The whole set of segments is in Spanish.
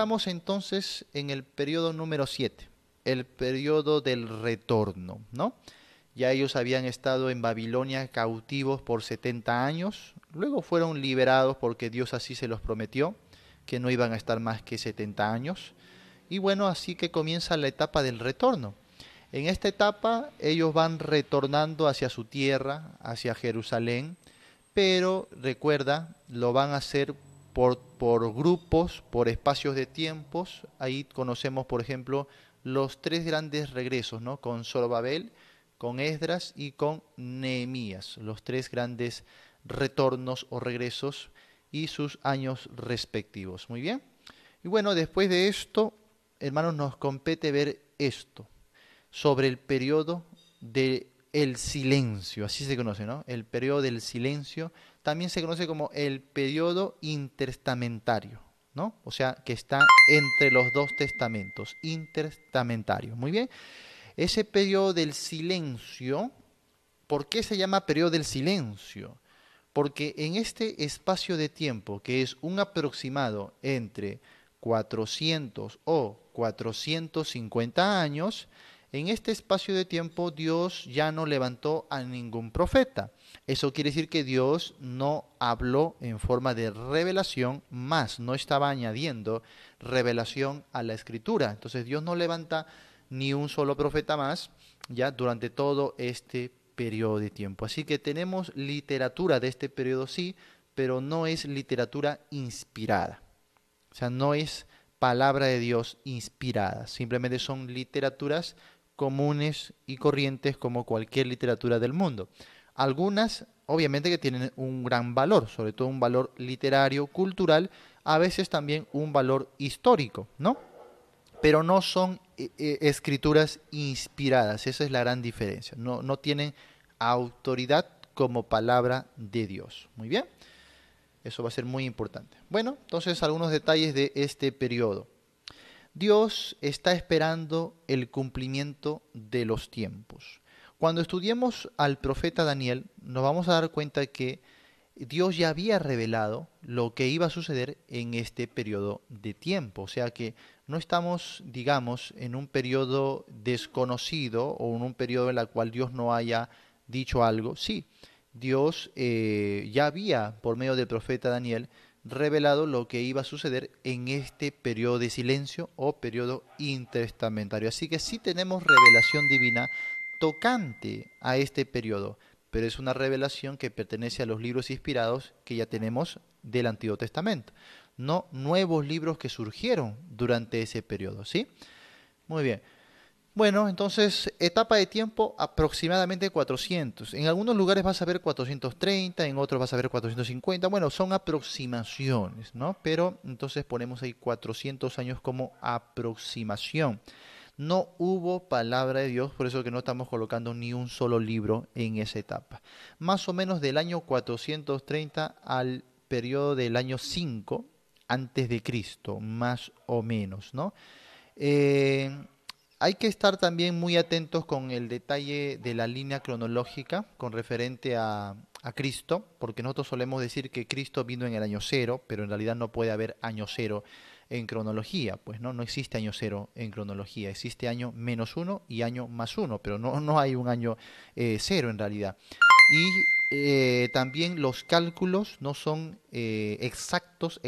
estamos entonces en el periodo número 7, el periodo del retorno, ¿no? Ya ellos habían estado en Babilonia cautivos por 70 años, luego fueron liberados porque Dios así se los prometió, que no iban a estar más que 70 años. Y bueno, así que comienza la etapa del retorno. En esta etapa ellos van retornando hacia su tierra, hacia Jerusalén, pero recuerda, lo van a hacer por grupos, por espacios de tiempos. Ahí conocemos, por ejemplo, los tres grandes regresos, ¿no? Con Zorobabel, con Esdras y con Nehemías, los tres grandes retornos o regresos y sus años respectivos. Muy bien. Y bueno, después de esto, hermanos, nos compete ver esto sobre el periodo del silencio, así se conoce, ¿no? El periodo del silencio también se conoce como el periodo intertestamentario, ¿no? O sea, que está entre los dos testamentos, intertestamentario. Muy bien. Ese periodo del silencio, ¿por qué se llama periodo del silencio? Porque en este espacio de tiempo, que es un aproximado entre 400 o 450 años, en este espacio de tiempo Dios ya no levantó a ningún profeta. Eso quiere decir que Dios no habló en forma de revelación, más no estaba añadiendo revelación a la escritura. Entonces Dios no levanta ni un solo profeta más ya durante todo este periodo de tiempo. Así que tenemos literatura de este periodo, sí, pero no es literatura inspirada. O sea, no es palabra de Dios inspirada. Simplemente son literaturas comunes y corrientes como cualquier literatura del mundo. Algunas, obviamente, que tienen un gran valor, sobre todo un valor literario, cultural, a veces también un valor histórico, ¿no? Pero no son escrituras inspiradas, esa es la gran diferencia, no tienen autoridad como palabra de Dios. Muy bien, eso va a ser muy importante. Bueno, entonces algunos detalles de este periodo. Dios está esperando el cumplimiento de los tiempos. Cuando estudiemos al profeta Daniel, nos vamos a dar cuenta que Dios ya había revelado lo que iba a suceder en este periodo de tiempo. O sea que no estamos, digamos, en un periodo desconocido o en un periodo en el cual Dios no haya dicho algo. Sí, Dios ya había, por medio del profeta Daniel, revelado lo que iba a suceder en este periodo de silencio o periodo intertestamentario. Así que sí tenemos revelación divina tocante a este periodo, pero es una revelación que pertenece a los libros inspirados que ya tenemos del Antiguo Testamento, no nuevos libros que surgieron durante ese periodo, ¿sí? Muy bien. Bueno, entonces, etapa de tiempo aproximadamente 400. En algunos lugares vas a ver 430, en otros vas a ver 450. Bueno, son aproximaciones, ¿no? Pero entonces ponemos ahí 400 años como aproximación. No hubo palabra de Dios, por eso que no estamos colocando ni un solo libro en esa etapa. Más o menos del año 430 al periodo del año 5 antes de Cristo, más o menos, ¿no? Eh, Hay que estar también muy atentos con el detalle de la línea cronológica con referente a Cristo, porque nosotros solemos decir que Cristo vino en el año cero, pero en realidad no puede haber año cero en cronología, pues no existe año cero en cronología, existe año menos uno y año más uno, pero no hay un año cero en realidad. Y también los cálculos no son exactos,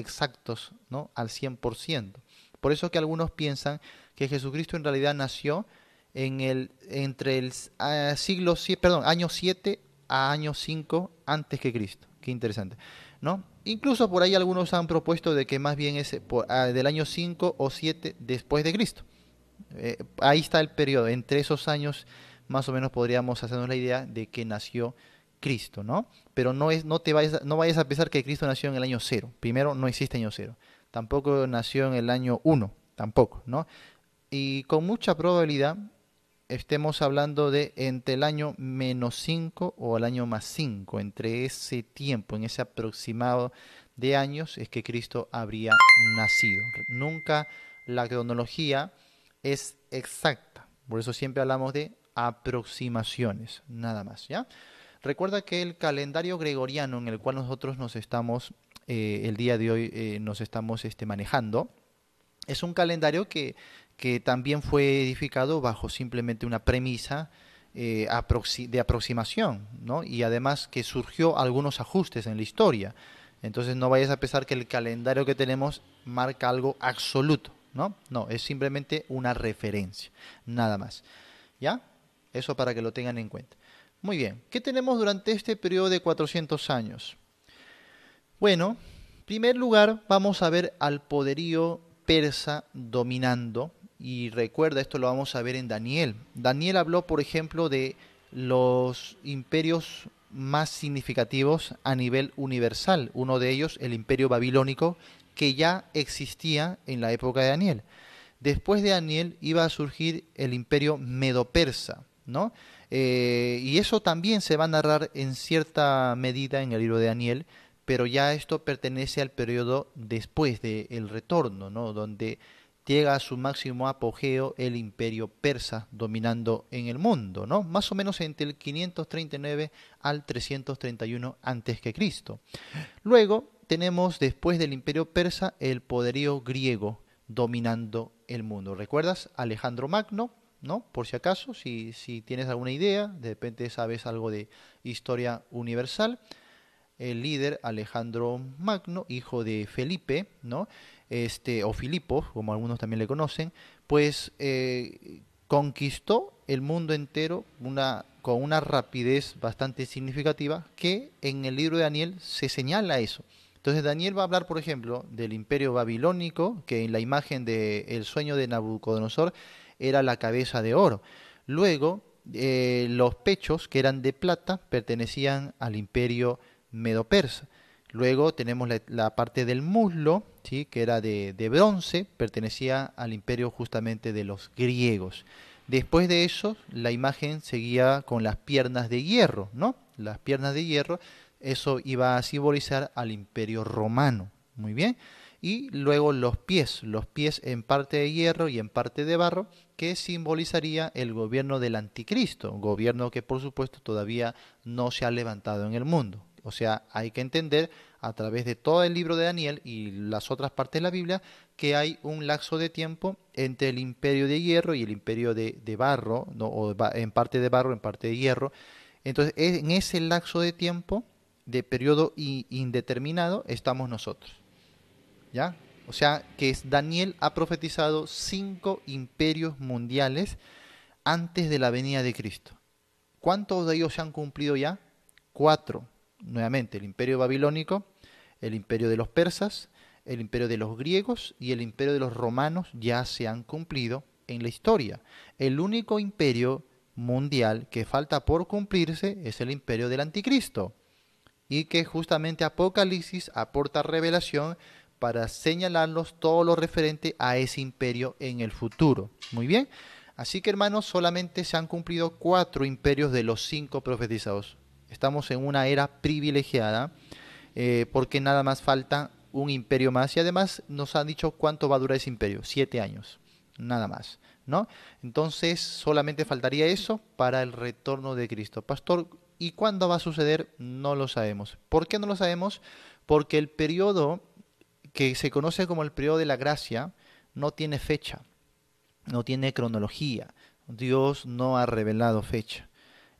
¿no? Al 100%. Por eso que algunos piensan que Jesucristo en realidad nació entre el año 7 a año 5 antes que Cristo. Qué interesante, ¿no? Incluso por ahí algunos han propuesto de que más bien es del año 5 o 7 después de Cristo. Ahí está el periodo, entre esos años más o menos podríamos hacernos la idea de que nació Cristo, ¿no? Pero no vayas a pensar que Cristo nació en el año cero. Primero, no existe año cero. Tampoco nació en el año uno, tampoco, ¿no? Y con mucha probabilidad estemos hablando de entre el año menos 5 o el año más 5, entre ese tiempo, en ese aproximado de años, es que Cristo habría nacido. Nunca la cronología es exacta, por eso siempre hablamos de aproximaciones, nada más, ¿ya? Recuerda que el calendario gregoriano en el cual nosotros nos estamos, el día de hoy, nos estamos manejando, Es un calendario que también fue edificado bajo simplemente una premisa de aproximación, ¿no? Y además que surgió algunos ajustes en la historia. Entonces no vayas a pensar que el calendario que tenemos marca algo absoluto, ¿no? No, es simplemente una referencia, nada más. ¿Ya? Eso para que lo tengan en cuenta. Muy bien, ¿qué tenemos durante este periodo de 400 años? Bueno, en primer lugar vamos a ver al poderío persa dominando, y recuerda, esto lo vamos a ver en Daniel. Daniel habló, por ejemplo, de los imperios más significativos a nivel universal. Uno de ellos, el imperio babilónico, que ya existía en la época de Daniel. Después de Daniel iba a surgir el imperio medo-persa, ¿no? Y eso también se va a narrar en cierta medida en el libro de Daniel, pero ya esto pertenece al periodo después del retorno, ¿no? Donde llega a su máximo apogeo el imperio persa dominando en el mundo, ¿no? Más o menos entre el 539 al 331 antes que Cristo. Luego tenemos después del imperio persa el poderío griego dominando el mundo. ¿Recuerdas? Alejandro Magno, ¿no? Por si acaso, si tienes alguna idea, de repente sabes algo de historia universal. El líder Alejandro Magno, hijo de Felipe, ¿no? O Filipo, como algunos también le conocen, pues conquistó el mundo entero con una rapidez bastante significativa que en el libro de Daniel se señala eso. Entonces Daniel va a hablar, por ejemplo, del imperio babilónico, que en la imagen del sueño de Nabucodonosor era la cabeza de oro. Luego, los pechos, que eran de plata, pertenecían al imperio medo-persa. Luego tenemos la parte del muslo, ¿sí? Que era de bronce, pertenecía al imperio justamente de los griegos. Después de eso, la imagen seguía con las piernas de hierro, ¿no? Las piernas de hierro, eso iba a simbolizar al imperio romano. Muy bien. Y luego los pies en parte de hierro y en parte de barro, que simbolizaría el gobierno del anticristo, un gobierno que por supuesto todavía no se ha levantado en el mundo. O sea, hay que entender a través de todo el libro de Daniel y las otras partes de la Biblia que hay un lapso de tiempo entre el imperio de hierro y el imperio de barro, ¿no? En parte de barro, en parte de hierro. Entonces, en ese lapso de tiempo, de periodo indeterminado, estamos nosotros. ¿Ya? O sea, que Daniel ha profetizado 5 imperios mundiales antes de la venida de Cristo. ¿Cuántos de ellos se han cumplido ya? 4. Nuevamente, el imperio babilónico, el imperio de los persas, el imperio de los griegos y el imperio de los romanos ya se han cumplido en la historia. El único imperio mundial que falta por cumplirse es el imperio del anticristo, y que justamente Apocalipsis aporta revelación para señalarnos todo lo referente a ese imperio en el futuro. Muy bien. Así que hermanos, solamente se han cumplido 4 imperios de los 5 profetizados. Estamos en una era privilegiada porque nada más falta un imperio más, y además nos han dicho cuánto va a durar ese imperio, 7 años, nada más, ¿no? Entonces solamente faltaría eso para el retorno de Cristo. Pastor, ¿y cuándo va a suceder? No lo sabemos. ¿Por qué no lo sabemos? Porque el periodo que se conoce como el periodo de la gracia no tiene fecha, no tiene cronología. Dios no ha revelado fecha.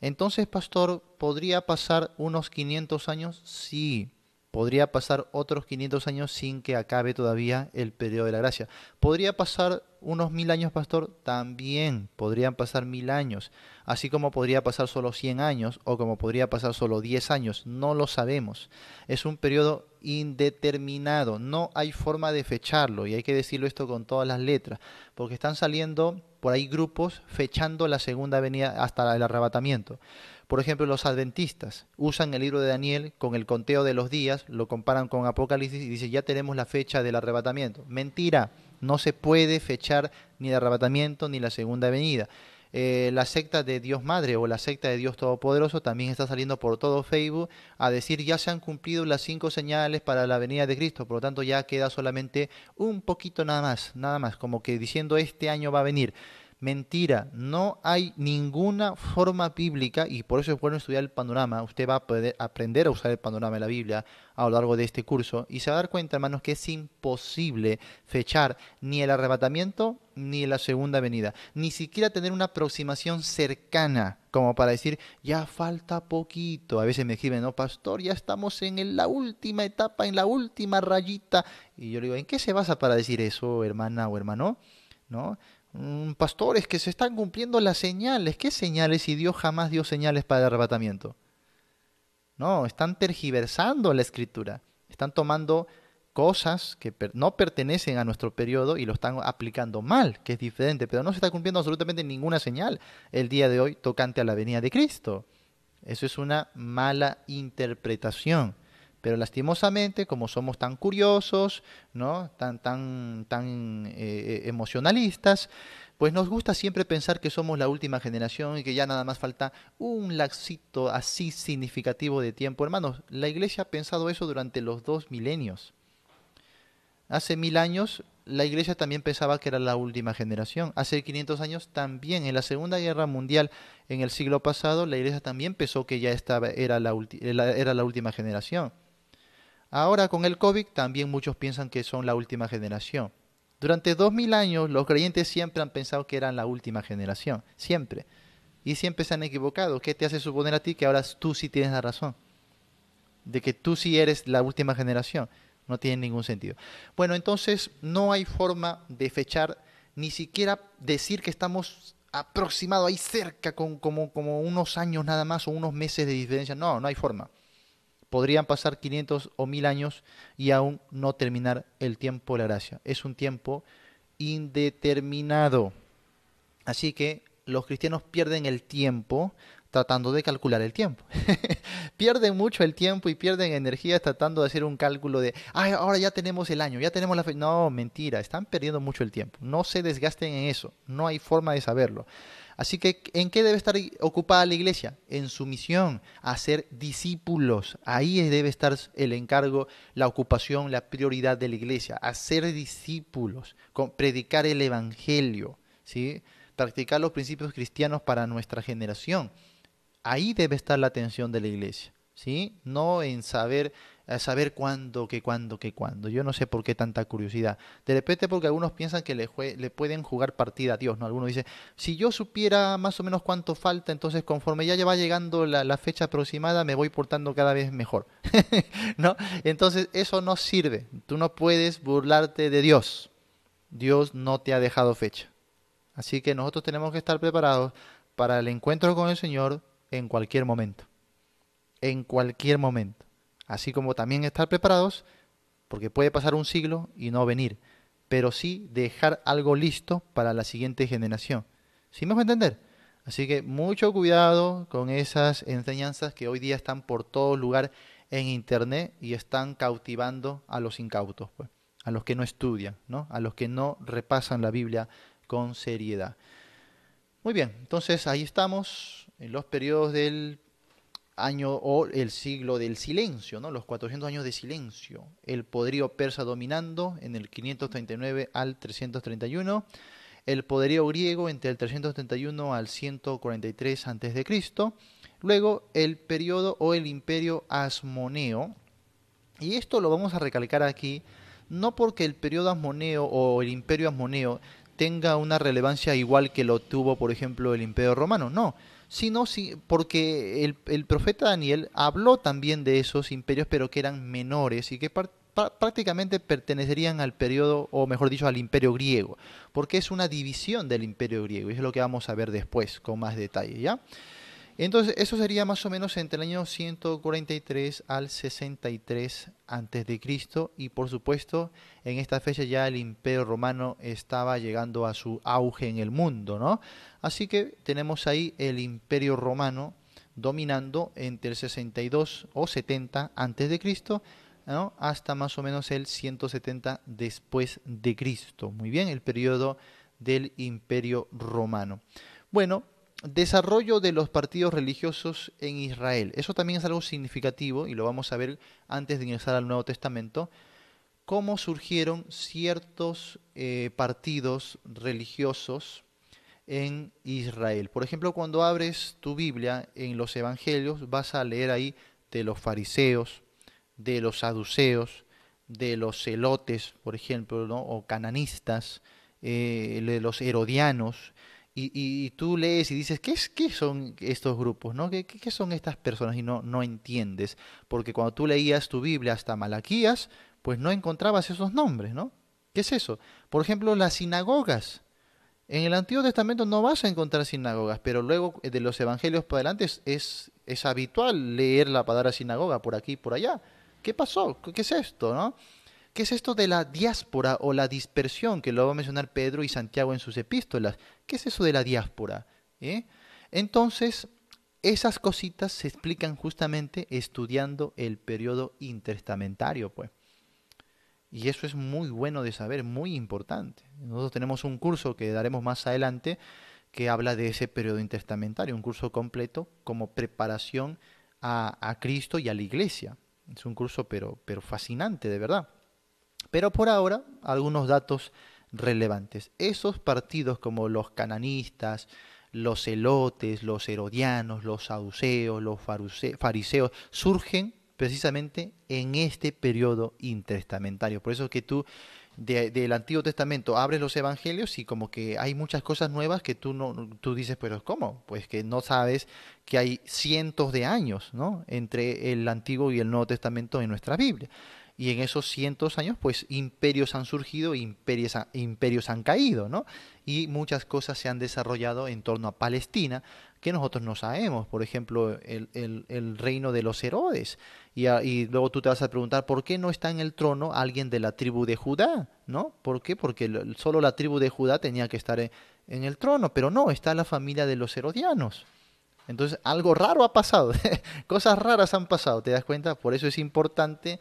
Entonces, pastor, ¿podría pasar unos 500 años? Sí. ¿Podría pasar otros 500 años sin que acabe todavía el periodo de la gracia? ¿Podría pasar unos 1000 años, pastor? También podrían pasar 1000 años. Así como podría pasar solo 100 años o como podría pasar solo 10 años. No lo sabemos. Es un periodo indeterminado. No hay forma de fecharlo. Y hay que decirlo esto con todas las letras. Porque están saliendo por ahí grupos fechando la segunda venida hasta el arrebatamiento. Por ejemplo, los adventistas usan el libro de Daniel con el conteo de los días, lo comparan con Apocalipsis y dicen ya tenemos la fecha del arrebatamiento. Mentira, no se puede fechar ni el arrebatamiento ni la segunda venida. La secta de Dios Madre o la secta de Dios Todopoderoso también está saliendo por todo Facebook a decir ya se han cumplido las 5 señales para la venida de Cristo, por lo tanto ya queda solamente un poquito nada más, como que diciendo este año va a venir. Mentira, no hay ninguna forma bíblica y por eso es bueno estudiar el panorama. Usted va a poder aprender a usar el panorama de la Biblia a lo largo de este curso y se va a dar cuenta, hermanos, que es imposible fechar ni el arrebatamiento ni la segunda venida, ni siquiera tener una aproximación cercana como para decir, ya falta poquito. A veces me escriben, no, pastor, ya estamos en la última etapa, en la última rayita. Y yo le digo, ¿en qué se basa para decir eso, hermana o hermano? ¿No? Pastores, que se están cumpliendo las señales. ¿Qué señales si Dios jamás dio señales para el arrebatamiento? No, están tergiversando la escritura. Están tomando cosas que no pertenecen a nuestro periodo y lo están aplicando mal, que es diferente, pero no se está cumpliendo absolutamente ninguna señal el día de hoy tocante a la venida de Cristo. Eso es una mala interpretación. Pero lastimosamente, como somos tan curiosos, ¿no? Tan emocionalistas, pues nos gusta siempre pensar que somos la última generación y que ya nada más falta un lapsito así significativo de tiempo. Hermanos, la iglesia ha pensado eso durante los 2 milenios. Hace 1000 años la iglesia también pensaba que era la última generación. Hace 500 años también, en la Segunda Guerra Mundial, en el siglo pasado, la iglesia también pensó que ya era la última generación. Ahora con el COVID también muchos piensan que son la última generación. Durante 2000 años los creyentes siempre han pensado que eran la última generación, siempre. Y siempre se han equivocado. ¿Qué te hace suponer a ti que ahora tú sí tienes la razón? De que tú sí eres la última generación. No tiene ningún sentido. Bueno, entonces no hay forma de fechar, ni siquiera decir que estamos aproximados ahí cerca, como unos años nada más o unos meses de diferencia. No, no hay forma. Podrían pasar 500 o 1000 años y aún no terminar el tiempo de la gracia. Es un tiempo indeterminado. Así que los cristianos pierden el tiempo tratando de calcular el tiempo. Pierden mucho el tiempo y pierden energía tratando de hacer un cálculo de, ah, ahora ya tenemos el año, ya tenemos la fecha. No, mentira, están perdiendo mucho el tiempo. No se desgasten en eso, no hay forma de saberlo. Así que, ¿en qué debe estar ocupada la iglesia? En su misión, hacer discípulos. Ahí debe estar el encargo, la ocupación, la prioridad de la iglesia. Hacer discípulos, predicar el evangelio, ¿sí? Practicar los principios cristianos para nuestra generación. Ahí debe estar la atención de la iglesia, ¿sí? No en saber cuándo, qué cuándo, qué cuándo. Yo no sé por qué tanta curiosidad. De repente porque algunos piensan que le pueden jugar partida a Dios, ¿no? Algunos dicen, si yo supiera más o menos cuánto falta, entonces conforme ya va llegando la fecha aproximada, me voy portando cada vez mejor, ¿no? Entonces eso no sirve. Tú no puedes burlarte de Dios. Dios no te ha dejado fecha. Así que nosotros tenemos que estar preparados para el encuentro con el Señor en cualquier momento. En cualquier momento. Así como también estar preparados, porque puede pasar un siglo y no venir, pero sí dejar algo listo para la siguiente generación. ¿Sí me voy a entender? Así que mucho cuidado con esas enseñanzas que hoy día están por todo lugar en internet y están cautivando a los incautos, pues, a los que no estudian, ¿no? A los que no repasan la Biblia con seriedad. Muy bien, entonces ahí estamos en los periodos del año o el siglo del silencio, ¿no? Los 400 años de silencio. El poderío persa dominando en el 539 al 331. El poderío griego entre el 331 al 143 a.C. Luego el periodo o el imperio asmoneo. Y esto lo vamos a recalcar aquí, no porque el periodo asmoneo o el imperio asmoneo tenga una relevancia igual que lo tuvo, por ejemplo, el imperio romano, no, sino porque el profeta Daniel habló también de esos imperios, pero que eran menores y que prácticamente pertenecerían al periodo, o mejor dicho, al imperio griego, porque es una división del imperio griego, y es lo que vamos a ver después con más detalle, ¿ya? Entonces, eso sería más o menos entre el año 143 al 63 antes de Cristo y por supuesto, en esta fecha ya el Imperio Romano estaba llegando a su auge en el mundo, ¿no? Así que tenemos ahí el Imperio Romano dominando entre el 62 o 70 antes de Cristo, ¿no? Hasta más o menos el 170 después de Cristo. Muy bien, el periodo del Imperio Romano. Bueno, desarrollo de los partidos religiosos en Israel. Eso también es algo significativo y lo vamos a ver antes de ingresar al Nuevo Testamento. Cómo surgieron ciertos partidos religiosos en Israel. Por ejemplo, cuando abres tu Biblia en los Evangelios, vas a leer ahí de los fariseos, de los saduceos, de los celotes, por ejemplo, ¿no? O cananistas, de los herodianos, y tú lees y dices, ¿qué son estos grupos? ¿No? ¿Qué son estas personas? Y no entiendes, porque cuando tú leías tu Biblia hasta Malaquías, pues no encontrabas esos nombres, ¿no? ¿Qué es eso? Por ejemplo, las sinagogas. En el Antiguo Testamento no vas a encontrar sinagogas, pero luego de los evangelios para adelante es habitual leer la palabra sinagoga por aquí y por allá. ¿Qué pasó? ¿Qué es esto, no? ¿Qué es esto de la diáspora o la dispersión que lo va a mencionar Pedro y Santiago en sus epístolas? ¿Qué es eso de la diáspora? ¿Eh? Entonces, esas cositas se explican justamente estudiando el periodo intertestamentario, pues. Y eso es muy bueno de saber, muy importante. Nosotros tenemos un curso que daremos más adelante que habla de ese periodo intertestamentario, un curso completo como preparación a Cristo y a la iglesia. Es un curso pero fascinante, de verdad. Pero por ahora, algunos datos relevantes. Esos partidos como los cananistas, los celotes, los herodianos, los saduceos, los fariseos, surgen precisamente en este periodo intertestamentario. Por eso que tú del Antiguo Testamento abres los evangelios y como que hay muchas cosas nuevas que tú dices, pero ¿cómo? Pues que no sabes que hay cientos de años, ¿no? Entre el Antiguo y el Nuevo Testamento en nuestra Biblia. Y en esos cientos años, pues imperios han surgido, imperios han caído, ¿no? Y muchas cosas se han desarrollado en torno a Palestina que nosotros no sabemos. Por ejemplo, el reino de los Herodes. Y luego tú te vas a preguntar, ¿por qué no está en el trono alguien de la tribu de Judá? ¿No? ¿Por qué? Porque solo la tribu de Judá tenía que estar en el trono, pero no, está la familia de los herodianos. Entonces, algo raro ha pasado, cosas raras han pasado, ¿te das cuenta? Por eso es importante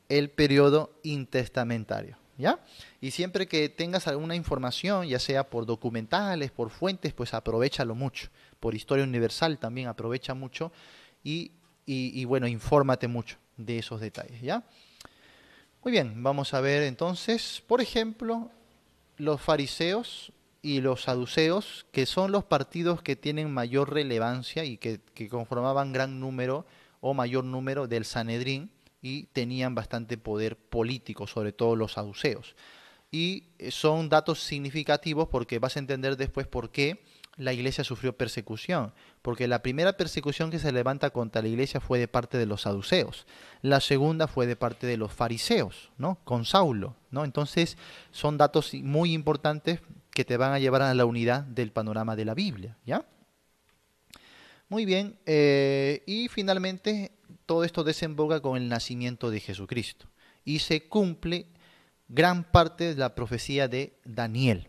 el periodo intestamentario, ¿ya? Y siempre que tengas alguna información, ya sea por documentales, por fuentes, pues aprovéchalo mucho. Por Historia Universal también aprovecha mucho y, bueno, infórmate mucho de esos detalles, ¿ya? Muy bien, vamos a ver entonces, por ejemplo, los fariseos y los saduceos, que son los partidos que tienen mayor relevancia y que conformaban gran número o mayor número del Sanedrín y tenían bastante poder político, sobre todo los saduceos. Y son datos significativos porque vas a entender después por qué la iglesia sufrió persecución, porque la primera persecución que se levanta contra la iglesia fue de parte de los saduceos, la segunda fue de parte de los fariseos, ¿no? Con Saulo, ¿no? Entonces son datos muy importantes que te van a llevar a la unidad del panorama de la Biblia, ¿ya? Muy bien, y finalmente todo esto desemboca con el nacimiento de Jesucristo y se cumple gran parte de la profecía de Daniel.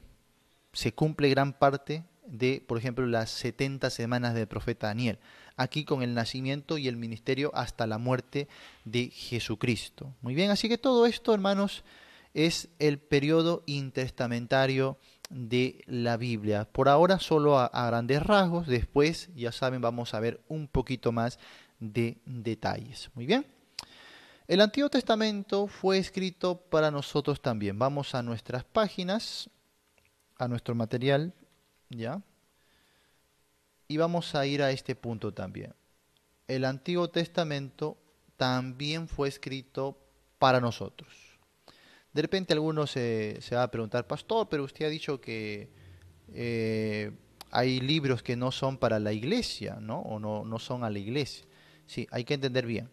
Se cumple gran parte de, por ejemplo, las 70 semanas del profeta Daniel. Aquí con el nacimiento y el ministerio hasta la muerte de Jesucristo. Muy bien, así que todo esto, hermanos, es el periodo intertestamentario de la Biblia. Por ahora solo a grandes rasgos, después, ya saben, vamos a ver un poquito más de detalles. Muy bien. El Antiguo Testamento fue escrito para nosotros también. Vamos a nuestras páginas, a nuestro material, ¿ya? Y vamos a ir a este punto también. El Antiguo Testamento también fue escrito para nosotros. De repente alguno se va a preguntar, pastor, pero usted ha dicho que hay libros que no son para la iglesia, ¿no? O no son a la iglesia. Sí, hay que entender bien.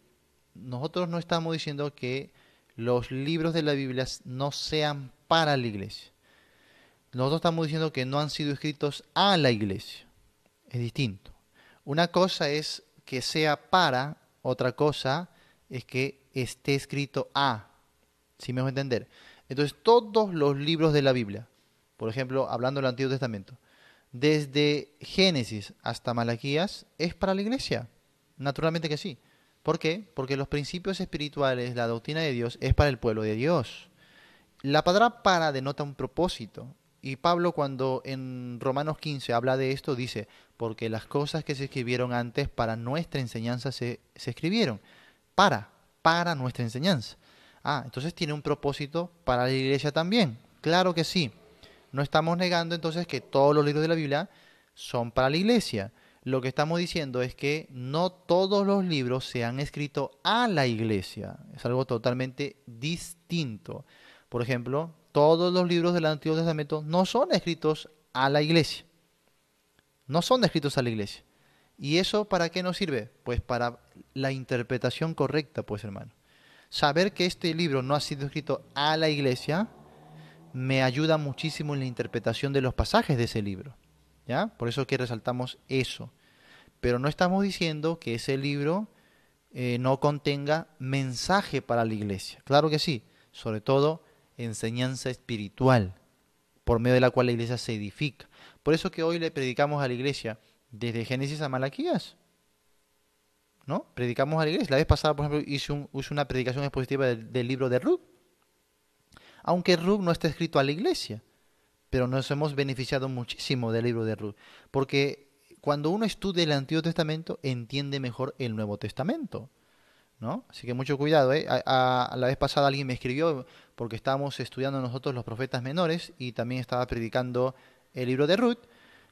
Nosotros no estamos diciendo que los libros de la Biblia no sean para la iglesia. Nosotros estamos diciendo que no han sido escritos a la iglesia. Es distinto. Una cosa es que sea para, otra cosa es que esté escrito a. ¿Sí me voy a entender? Entonces, todos los libros de la Biblia, por ejemplo, hablando del Antiguo Testamento, desde Génesis hasta Malaquías, ¿es para la iglesia? Naturalmente que sí. ¿Por qué? Porque los principios espirituales, la doctrina de Dios, es para el pueblo de Dios. La palabra para denota un propósito. Y Pablo cuando en Romanos 15 habla de esto dice, porque las cosas que se escribieron antes para nuestra enseñanza se escribieron. Para nuestra enseñanza. Ah, entonces tiene un propósito para la iglesia también. Claro que sí. No estamos negando entonces que todos los libros de la Biblia son para la iglesia. Lo que estamos diciendo es que no todos los libros se han escrito a la iglesia. Es algo totalmente distinto. Por ejemplo, todos los libros del Antiguo Testamento no son escritos a la iglesia. No son escritos a la iglesia. ¿Y eso para qué nos sirve? Pues para la interpretación correcta, pues hermano. Saber que este libro no ha sido escrito a la iglesia me ayuda muchísimo en la interpretación de los pasajes de ese libro. ¿Ya? Por eso que resaltamos eso. Pero no estamos diciendo que ese libro no contenga mensaje para la iglesia. Claro que sí, sobre todo enseñanza espiritual, por medio de la cual la iglesia se edifica. Por eso que hoy le predicamos a la iglesia desde Génesis a Malaquías, ¿no? Predicamos a la iglesia. La vez pasada, por ejemplo, hice una predicación expositiva del libro de Ruth, aunque Ruth no está escrito a la iglesia, pero nos hemos beneficiado muchísimo del libro de Ruth, porque cuando uno estudia el Antiguo Testamento, entiende mejor el Nuevo Testamento, ¿no? Así que mucho cuidado, ¿eh? A la vez pasada alguien me escribió porque estábamos estudiando nosotros los profetas menores y también estaba predicando el libro de Ruth,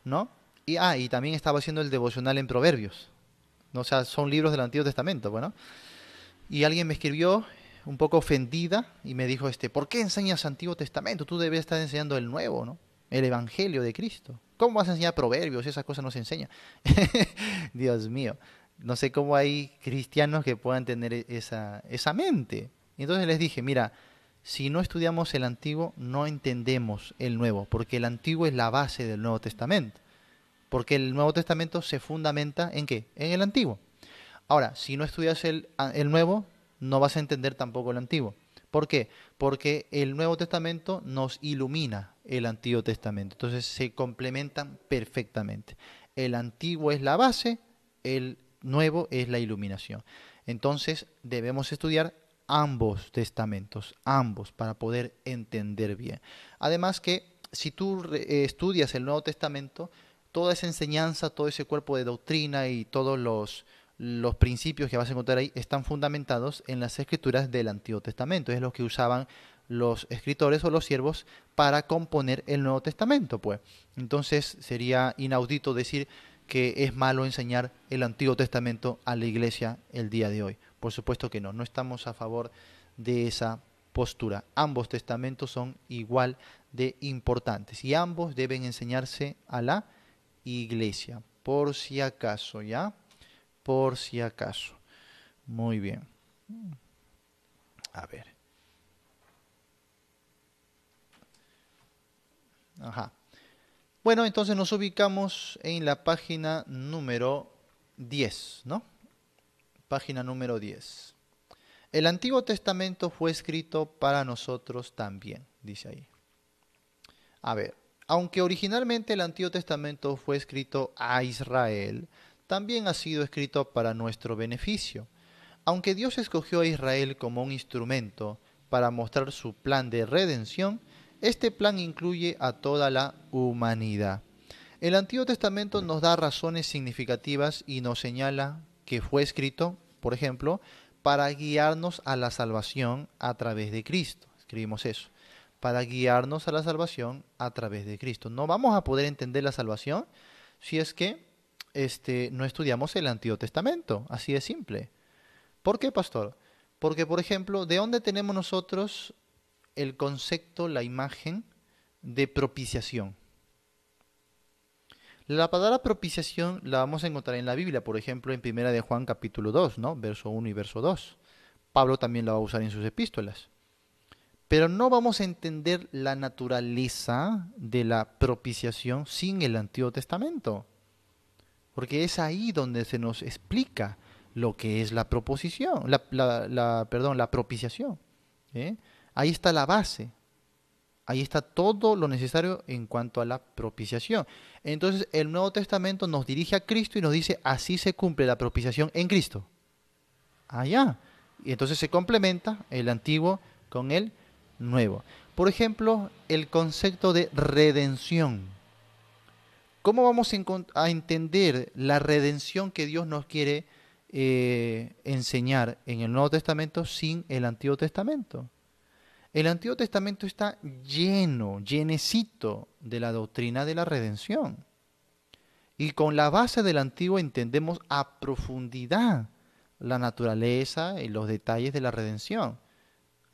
¿no? Y también estaba haciendo el devocional en Proverbios, ¿no? O sea, son libros del Antiguo Testamento, bueno. Y alguien me escribió un poco ofendida y me dijo, ¿por qué enseñas Antiguo Testamento? Tú debes estar enseñando el Nuevo, ¿no? El Evangelio de Cristo. ¿Cómo vas a enseñar Proverbios? Esas cosas no se enseñan. Dios mío. No sé cómo hay cristianos que puedan tener esa mente. Y entonces les dije, mira, si no estudiamos el Antiguo, no entendemos el Nuevo, porque el Antiguo es la base del Nuevo Testamento. Porque el Nuevo Testamento se fundamenta ¿en qué? En el Antiguo. Ahora, si no estudias el Nuevo, no vas a entender tampoco el Antiguo. ¿Por qué? Porque el Nuevo Testamento nos ilumina el Antiguo Testamento. Entonces se complementan perfectamente. El Antiguo es la base, el Nuevo es la iluminación. Entonces debemos estudiar ambos testamentos, ambos, para poder entender bien. Además que si tú estudias el Nuevo Testamento, toda esa enseñanza, todo ese cuerpo de doctrina y todos los principios que vas a encontrar ahí están fundamentados en las escrituras del Antiguo Testamento. Es lo que usaban los escritores o los siervos para componer el Nuevo Testamento, pues. Entonces sería inaudito decir que es malo enseñar el Antiguo Testamento a la iglesia el día de hoy. Por supuesto que no, no estamos a favor de esa postura. Ambos testamentos son igual de importantes y ambos deben enseñarse a la iglesia, por si acaso, ¿ya? Por si acaso. Muy bien. A ver. Ajá. Bueno, entonces nos ubicamos en la página número 10, ¿no? Página número 10. El Antiguo Testamento fue escrito para nosotros también, dice ahí. A ver, aunque originalmente el Antiguo Testamento fue escrito a Israel, también ha sido escrito para nuestro beneficio. Aunque Dios escogió a Israel como un instrumento para mostrar su plan de redención, este plan incluye a toda la humanidad. El Antiguo Testamento nos da razones significativas y nos señala que fue escrito, por ejemplo, para guiarnos a la salvación a través de Cristo. Escribimos eso. Para guiarnos a la salvación a través de Cristo. No vamos a poder entender la salvación si es que no estudiamos el Antiguo Testamento. Así de simple. ¿Por qué, pastor? Porque, por ejemplo, ¿de dónde tenemos nosotros el concepto, la imagen de propiciación? La palabra propiciación la vamos a encontrar en la Biblia, por ejemplo, en Primera de Juan capítulo 2, ¿no? Verso 1 y verso 2. Pablo también la va a usar en sus epístolas. Pero no vamos a entender la naturaleza de la propiciación sin el Antiguo Testamento. Porque es ahí donde se nos explica lo que es la proposición, la propiciación. ¿Eh? Ahí está la base. Ahí está todo lo necesario en cuanto a la propiciación. Entonces el Nuevo Testamento nos dirige a Cristo y nos dice, así se cumple la propiciación en Cristo. Allá. Y entonces se complementa el antiguo con el nuevo. Por ejemplo, el concepto de redención. ¿Cómo vamos a entender la redención que Dios nos quiere enseñar en el Nuevo Testamento sin el Antiguo Testamento? El Antiguo Testamento está lleno, llenecito de la doctrina de la redención. Y con la base del Antiguo entendemos a profundidad la naturaleza y los detalles de la redención.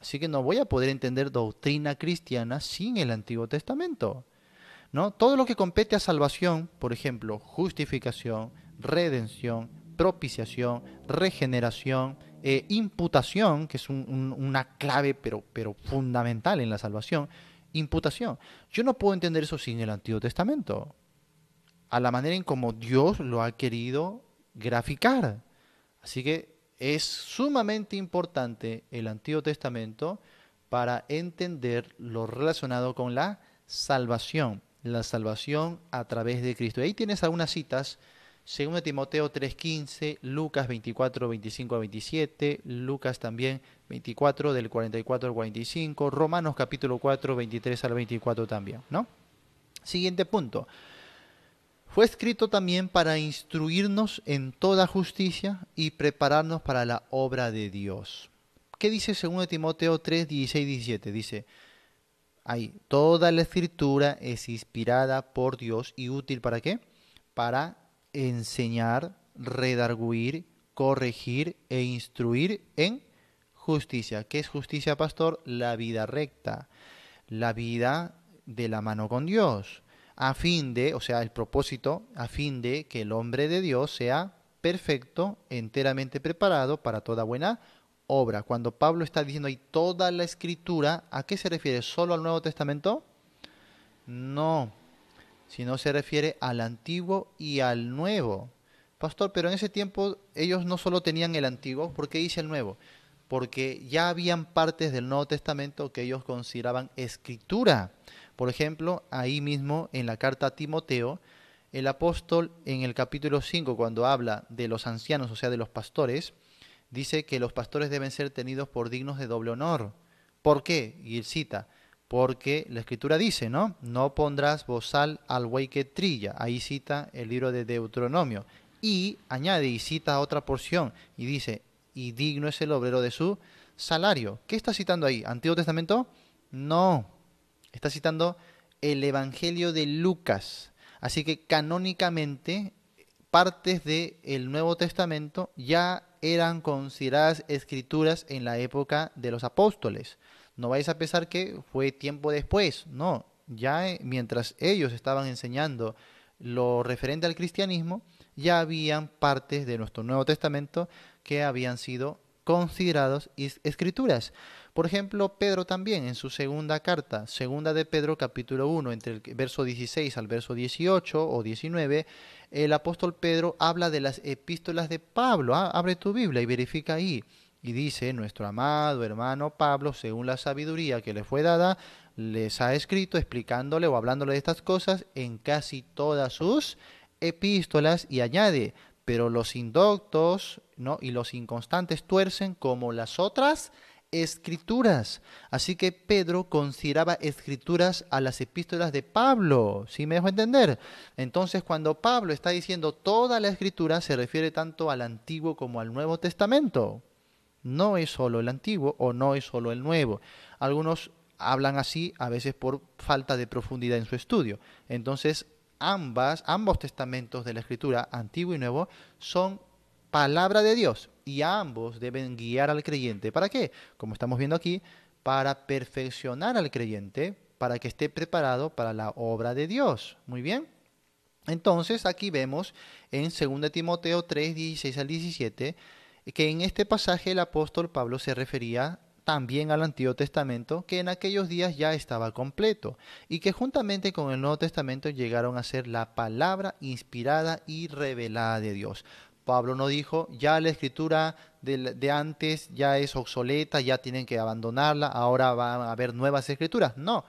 Así que no voy a poder entender doctrina cristiana sin el Antiguo Testamento, ¿no? Todo lo que compete a salvación, por ejemplo, justificación, redención, propiciación, regeneración, imputación, que es una clave pero fundamental en la salvación, imputación. Yo no puedo entender eso sin el Antiguo Testamento, a la manera en como Dios lo ha querido graficar. Así que es sumamente importante el Antiguo Testamento para entender lo relacionado con la salvación a través de Cristo. Y ahí tienes algunas citas: 2 Timoteo 3:15, Lucas 24, 25 a 27, Lucas también 24 del 44 al 45, Romanos capítulo 4, 23 al 24 también, ¿no? Siguiente punto. Fue escrito también para instruirnos en toda justicia y prepararnos para la obra de Dios. ¿Qué dice 2 Timoteo 3, 16 y 17? Dice ahí: toda la escritura es inspirada por Dios y útil ¿para qué? Para enseñar, redarguir, corregir e instruir en justicia. ¿Qué es justicia, pastor? La vida recta, la vida de la mano con Dios, a fin de, o sea, el propósito, a fin de que el hombre de Dios sea perfecto, enteramente preparado para toda buena obra. Cuando Pablo está diciendo ahí toda la escritura, ¿a qué se refiere? ¿Solo al Nuevo Testamento? No, sino se refiere al Antiguo y al Nuevo. Pastor, pero en ese tiempo ellos no solo tenían el Antiguo, ¿por qué dice el Nuevo? Porque ya habían partes del Nuevo Testamento que ellos consideraban escritura. Por ejemplo, ahí mismo en la carta a Timoteo, el apóstol en el capítulo 5, cuando habla de los ancianos, o sea, de los pastores, dice que los pastores deben ser tenidos por dignos de doble honor. ¿Por qué? Y él cita: porque la escritura dice, ¿no? No pondrás bozal al buey que trilla. Ahí cita el libro de Deuteronomio. Y añade y cita otra porción y dice: y digno es el obrero de su salario. ¿Qué está citando ahí? ¿Antiguo Testamento? No. Está citando el Evangelio de Lucas. Así que canónicamente partes del Nuevo Testamento ya eran consideradas escrituras en la época de los apóstoles. No vais a pensar que fue tiempo después, no, ya mientras ellos estaban enseñando lo referente al cristianismo, ya habían partes de nuestro Nuevo Testamento que habían sido considerados escrituras. Por ejemplo, Pedro también en su segunda carta, segunda de Pedro capítulo 1, entre el verso 16 al verso 18 o 19, el apóstol Pedro habla de las epístolas de Pablo. Abre tu Biblia y verifica ahí. Y dice: nuestro amado hermano Pablo, según la sabiduría que le fue dada, les ha escrito explicándole o hablándole de estas cosas en casi todas sus epístolas, y añade: pero los indoctos, ¿no?, y los inconstantes tuercen como las otras escrituras. Así que Pedro consideraba escrituras a las epístolas de Pablo. ¿Sí me dejo entender? Entonces, cuando Pablo está diciendo toda la escritura, se refiere tanto al Antiguo como al Nuevo Testamento. No es solo el Antiguo o no es solo el Nuevo. Algunos hablan así a veces por falta de profundidad en su estudio. Entonces, ambos testamentos de la Escritura, Antiguo y Nuevo, son palabra de Dios y ambos deben guiar al creyente. ¿Para qué? Como estamos viendo aquí, para perfeccionar al creyente, para que esté preparado para la obra de Dios. Muy bien. Entonces, aquí vemos en 2 Timoteo 3, 16 al 17, que en este pasaje el apóstol Pablo se refería también al Antiguo Testamento, que en aquellos días ya estaba completo, y que juntamente con el Nuevo Testamento llegaron a ser la palabra inspirada y revelada de Dios. Pablo no dijo: ya la escritura de antes ya es obsoleta, ya tienen que abandonarla, ahora va a haber nuevas escrituras. No,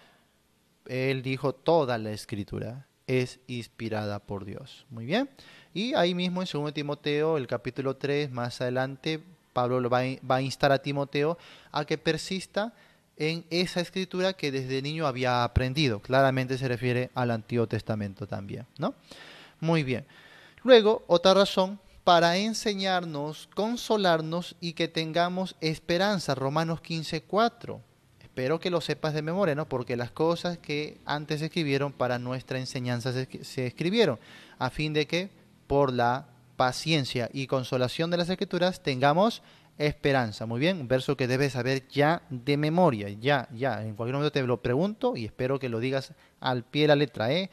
él dijo: toda la escritura es inspirada por Dios. Muy bien. Y ahí mismo en 2 Timoteo, el capítulo 3, más adelante, Pablo va a instar a Timoteo a que persista en esa escritura que desde niño había aprendido. Claramente se refiere al Antiguo Testamento también, ¿no? Muy bien. Luego, otra razón para enseñarnos, consolarnos y que tengamos esperanza. Romanos 15:4. espero que lo sepas de memoria, ¿no? Porque las cosas que antes se escribieron para nuestra enseñanza se escribieron, a fin de que por la paciencia y consolación de las Escrituras tengamos esperanza. Muy bien, un verso que debes saber ya de memoria, ya. En cualquier momento te lo pregunto y espero que lo digas al pie de la letra, ¿eh?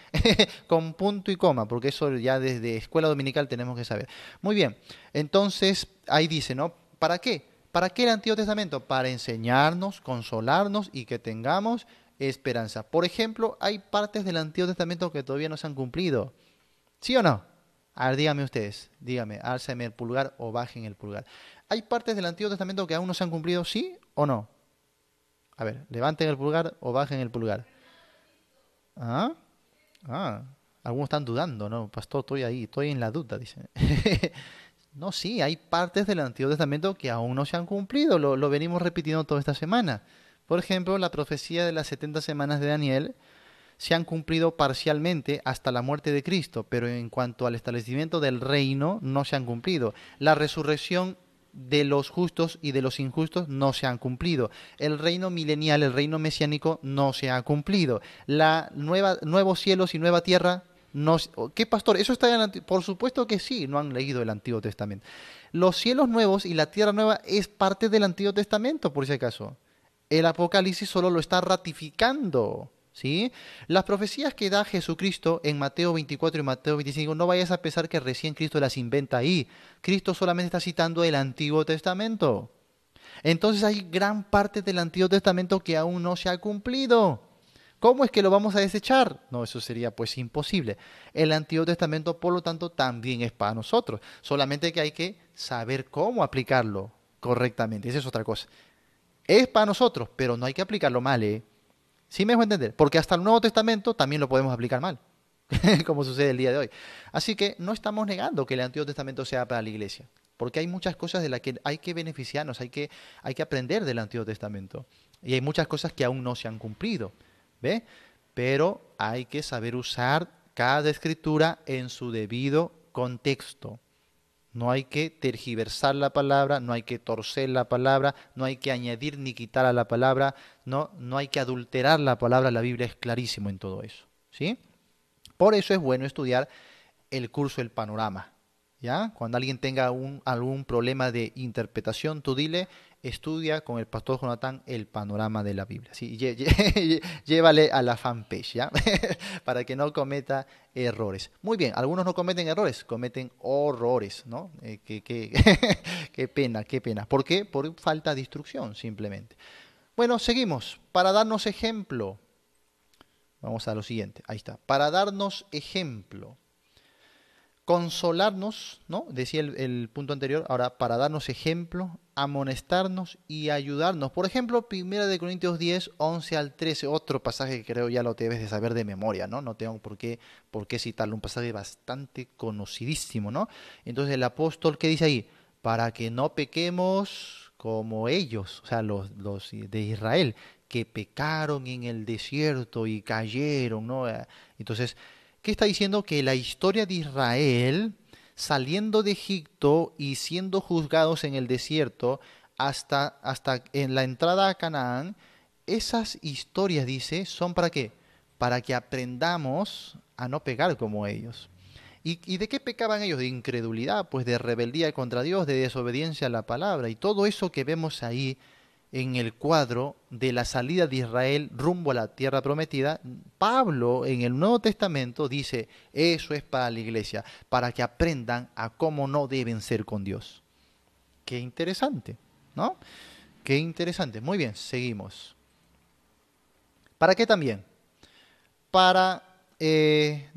Con punto y coma, porque eso ya desde escuela dominical tenemos que saber. Muy bien, entonces ahí dice, ¿no? ¿Para qué? ¿Para qué el Antiguo Testamento? Para enseñarnos, consolarnos y que tengamos esperanza. Por ejemplo, hay partes del Antiguo Testamento que todavía no se han cumplido. ¿Sí o no? A ver, díganme ustedes, díganme, álcenme el pulgar o bajen el pulgar. ¿Hay partes del Antiguo Testamento que aún no se han cumplido, sí o no? A ver, levanten el pulgar o bajen el pulgar. ¿Ah? Ah, algunos están dudando, ¿no? Pastor, estoy ahí, estoy en la duda, dicen. No, sí, hay partes del Antiguo Testamento que aún no se han cumplido, lo venimos repitiendo toda esta semana. Por ejemplo, la profecía de las 70 semanas de Daniel se han cumplido parcialmente hasta la muerte de Cristo, pero en cuanto al establecimiento del reino no se han cumplido. La resurrección de los justos y de los injustos no se han cumplido. El reino milenial, el reino mesiánico no se ha cumplido. La nuevos cielos y nueva tierra no. ¿Qué pastor? Eso está en el Por supuesto que sí, no han leído el Antiguo Testamento. Los cielos nuevos y la tierra nueva es parte del Antiguo Testamento, por si acaso. El Apocalipsis solo lo está ratificando. ¿Sí? Las profecías que da Jesucristo en Mateo 24 y Mateo 25, no vayas a pensar que recién Cristo las inventa ahí. Cristo solamente está citando el Antiguo Testamento. Entonces hay gran parte del Antiguo Testamento que aún no se ha cumplido. ¿Cómo es que lo vamos a desechar? No, eso sería pues imposible. El Antiguo Testamento, por lo tanto, también es para nosotros. Solamente que hay que saber cómo aplicarlo correctamente. Esa es otra cosa. Es para nosotros, pero no hay que aplicarlo mal, ¿eh? ¿Sí me dejo entender? Porque hasta el Nuevo Testamento también lo podemos aplicar mal, como sucede el día de hoy. Así que no estamos negando que el Antiguo Testamento sea para la iglesia, porque hay muchas cosas de las que hay que beneficiarnos, hay que aprender del Antiguo Testamento. Y hay muchas cosas que aún no se han cumplido, ¿ve? Pero hay que saber usar cada escritura en su debido contexto. No hay que tergiversar la palabra, no hay que torcer la palabra, no hay que añadir ni quitar a la palabra, no hay que adulterar la palabra, la Biblia es clarísimo en todo eso, ¿sí? Por eso es bueno estudiar el curso El Panorama, ¿ya? Cuando alguien tenga algún problema de interpretación, tú dile, estudia con el pastor Jonathan el panorama de la Biblia, ¿sí? Llévale a la fanpage, ¿ya? Para que no cometa errores. Muy bien, algunos no cometen errores, cometen horrores, ¿no? Qué pena, qué pena. ¿Por qué? Por falta de instrucción, simplemente. Bueno, seguimos. Para darnos ejemplo, vamos a lo siguiente, ahí está. Para darnos ejemplo, consolarnos, ¿no? Decía el punto anterior, ahora para darnos ejemplo, amonestarnos y ayudarnos. Por ejemplo, 1 Corintios 10, 11 al 13, otro pasaje que creo ya lo debes de saber de memoria, ¿no? No tengo por qué citarlo, un pasaje bastante conocidísimo, ¿no? Entonces el apóstol, ¿qué dice ahí? Para que no pequemos como ellos, o sea, los de Israel, que pecaron en el desierto y cayeron, ¿no? Entonces, ¿qué está diciendo? Que la historia de Israel saliendo de Egipto y siendo juzgados en el desierto hasta en la entrada a Canaán, esas historias, dice, son ¿para qué? Para que aprendamos a no pecar como ellos. ¿Y de qué pecaban ellos? De incredulidad, pues de rebeldía contra Dios, de desobediencia a la palabra. Y todo eso que vemos ahí en el cuadro de la salida de Israel rumbo a la tierra prometida, Pablo en el Nuevo Testamento dice, eso es para la iglesia, para que aprendan a cómo no deben ser con Dios. Qué interesante, ¿no? Qué interesante. Muy bien, seguimos. ¿Para qué también? Para, eh,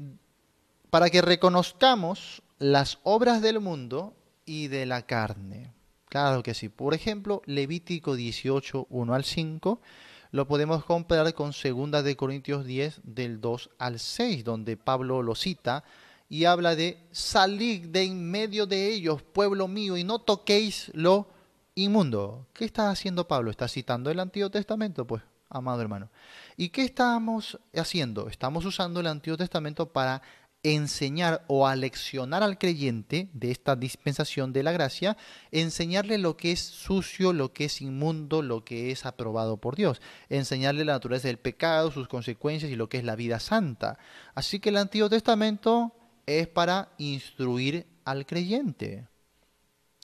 para que reconozcamos las obras del mundo y de la carne. Claro que sí. Por ejemplo, Levítico 18, 1 al 5, lo podemos comparar con 2 Corintios 10, del 2 al 6, donde Pablo lo cita y habla de salid de en medio de ellos, pueblo mío, y no toquéis lo inmundo. ¿Qué está haciendo Pablo? Está citando el Antiguo Testamento, pues, amado hermano. ¿Y qué estamos haciendo? Estamos usando el Antiguo Testamento para enseñar o aleccionar al creyente de esta dispensación de la gracia, enseñarle lo que es sucio, lo que es inmundo, lo que es aprobado por Dios, enseñarle la naturaleza del pecado, sus consecuencias y lo que es la vida santa. Así que el Antiguo Testamento es para instruir al creyente,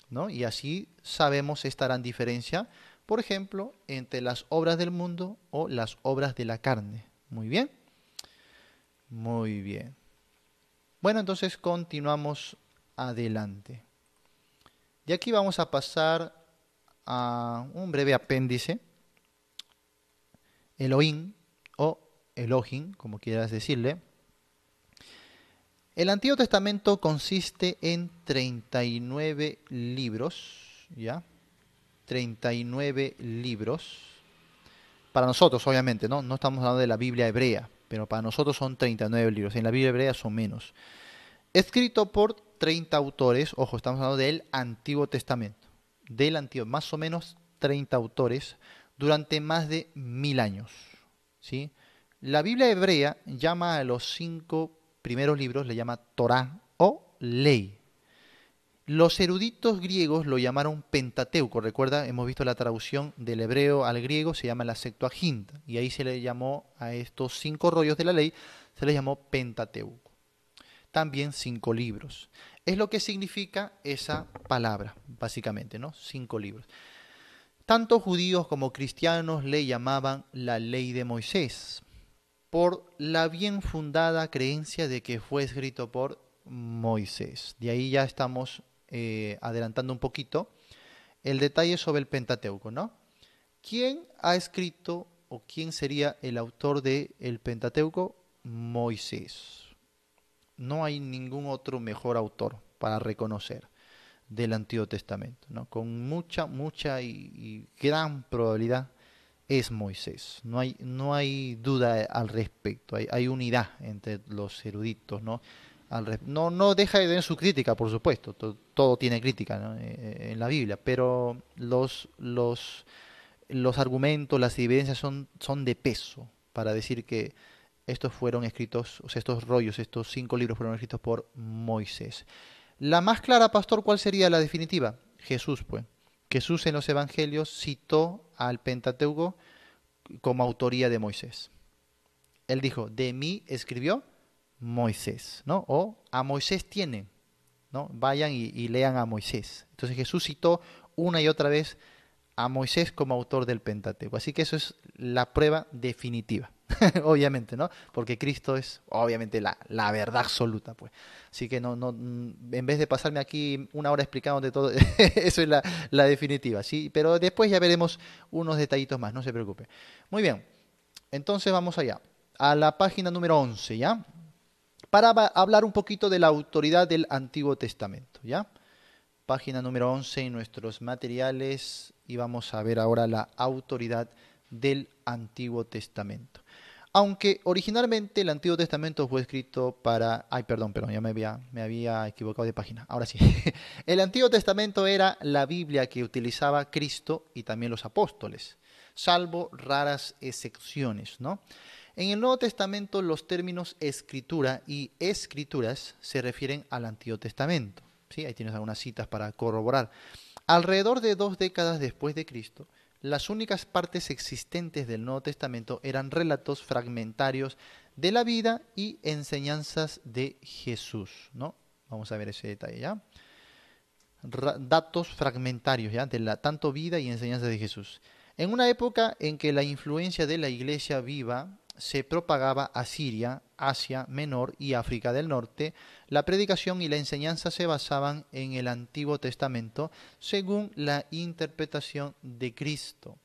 ¿no? Y así sabemos esta gran diferencia, por ejemplo, entre las obras del mundo o las obras de la carne. Muy bien, muy bien. Bueno, entonces continuamos adelante. Y aquí vamos a pasar a un breve apéndice. Elohim o Elohim, como quieras decirle. El Antiguo Testamento consiste en 39 libros, ¿ya? 39 libros. Para nosotros, obviamente, ¿no? No estamos hablando de la Biblia hebrea, pero para nosotros son 39 libros. En la Biblia hebrea son menos. Escrito por 30 autores, ojo, estamos hablando del Antiguo Testamento, del Antiguo, más o menos 30 autores, durante más de 1000 años, ¿sí? La Biblia hebrea llama a los 5 primeros libros, le llama Torá o ley. Los eruditos griegos lo llamaron Pentateuco, recuerda, hemos visto la traducción del hebreo al griego, se llama la Septuaginta, y ahí se le llamó a estos 5 rollos de la ley, se les llamó Pentateuco. También 5 libros. Es lo que significa esa palabra, básicamente, ¿no? 5 libros. Tanto judíos como cristianos le llamaban la ley de Moisés, por la bien fundada creencia de que fue escrito por Moisés. De ahí ya estamos adelantando un poquito el detalle sobre el Pentateuco, ¿no? ¿Quién ha escrito o quién sería el autor del Pentateuco? Moisés. No hay ningún otro mejor autor para reconocer del Antiguo Testamento, ¿no? Con mucha y gran probabilidad es Moisés. No hay duda al respecto. Hay unidad entre los eruditos, ¿no? No deja de tener su crítica, por supuesto. Todo tiene crítica, ¿no? En la Biblia, pero los argumentos, las evidencias son de peso para decir que estos fueron escritos, o sea, estos rollos, estos 5 libros fueron escritos por Moisés. La más clara, pastor, ¿cuál sería la definitiva? Jesús, pues. Jesús en los evangelios citó al Pentateuco como autoría de Moisés. Él dijo, de mí escribió Moisés, ¿no? O a Moisés tienen, ¿no? Vayan y lean a Moisés. Entonces Jesús citó una y otra vez a Moisés como autor del Pentateuco. Así que eso es la prueba definitiva, obviamente, ¿no? Porque Cristo es obviamente la verdad absoluta, pues. Así que en vez de pasarme aquí una hora explicando de todo, eso es la definitiva, ¿sí? Pero después ya veremos unos detallitos más, no se preocupe. Muy bien, entonces vamos allá, a la página número 11, ¿ya? Para hablar un poquito de la autoridad del Antiguo Testamento, ¿ya? Página número 11 en nuestros materiales y vamos a ver ahora la autoridad del Antiguo Testamento. Aunque originalmente el Antiguo Testamento fue escrito para... Ay, perdón, ya me había equivocado de página. Ahora sí. El Antiguo Testamento era la Biblia que utilizaba Cristo y también los apóstoles, salvo raras excepciones, ¿no? En el Nuevo Testamento los términos escritura y escrituras se refieren al Antiguo Testamento. ¿Sí? Ahí tienes algunas citas para corroborar. Alrededor de 2 décadas después de Cristo, las únicas partes existentes del Nuevo Testamento eran relatos fragmentarios de la vida y enseñanzas de Jesús, ¿no? Vamos a ver ese detalle, ¿ya? Datos fragmentarios, ¿ya? De la tanto vida y enseñanzas de Jesús. En una época en que la influencia de la iglesia viva se propagaba a Siria, Asia Menor y África del Norte, la predicación y la enseñanza se basaban en el Antiguo Testamento según la interpretación de Cristo.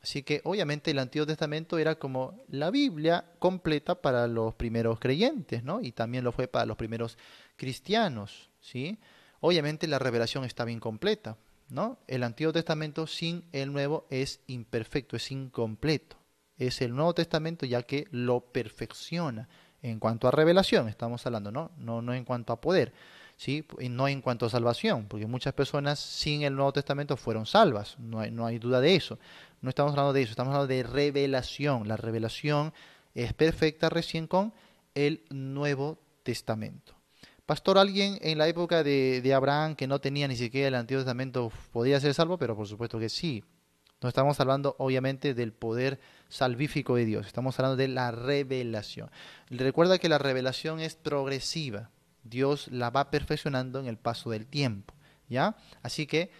Así que obviamente el Antiguo Testamento era como la Biblia completa para los primeros creyentes, ¿no? Y también lo fue para los primeros cristianos, ¿sí? Obviamente la revelación estaba incompleta, ¿no? El Antiguo Testamento sin el Nuevo es imperfecto, es incompleto. Es el Nuevo Testamento ya que lo perfecciona en cuanto a revelación, estamos hablando, ¿no? No en cuanto a poder, ¿sí? Y no en cuanto a salvación, porque muchas personas sin el Nuevo Testamento fueron salvas, no hay duda de eso. No estamos hablando de eso, estamos hablando de revelación. La revelación es perfecta recién con el Nuevo Testamento. Pastor, alguien en la época de Abraham que no tenía ni siquiera el Antiguo Testamento podía ser salvo, pero por supuesto que sí. No estamos hablando obviamente del poder salvífico de Dios, estamos hablando de la revelación. Recuerda que la revelación es progresiva, Dios la va perfeccionando en el paso del tiempo, ¿ya? Así que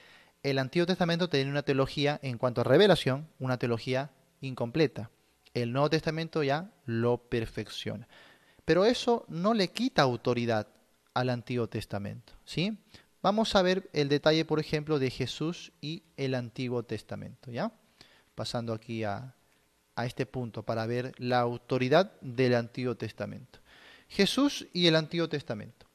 el Antiguo Testamento tenía una teología en cuanto a revelación, una teología incompleta. El Nuevo Testamento ya lo perfecciona. Pero eso no le quita autoridad al Antiguo Testamento, ¿sí? Vamos a ver el detalle, por ejemplo, de Jesús y el Antiguo Testamento, ¿ya? Pasando aquí a este punto para ver la autoridad del Antiguo Testamento. Jesús y el Antiguo Testamento.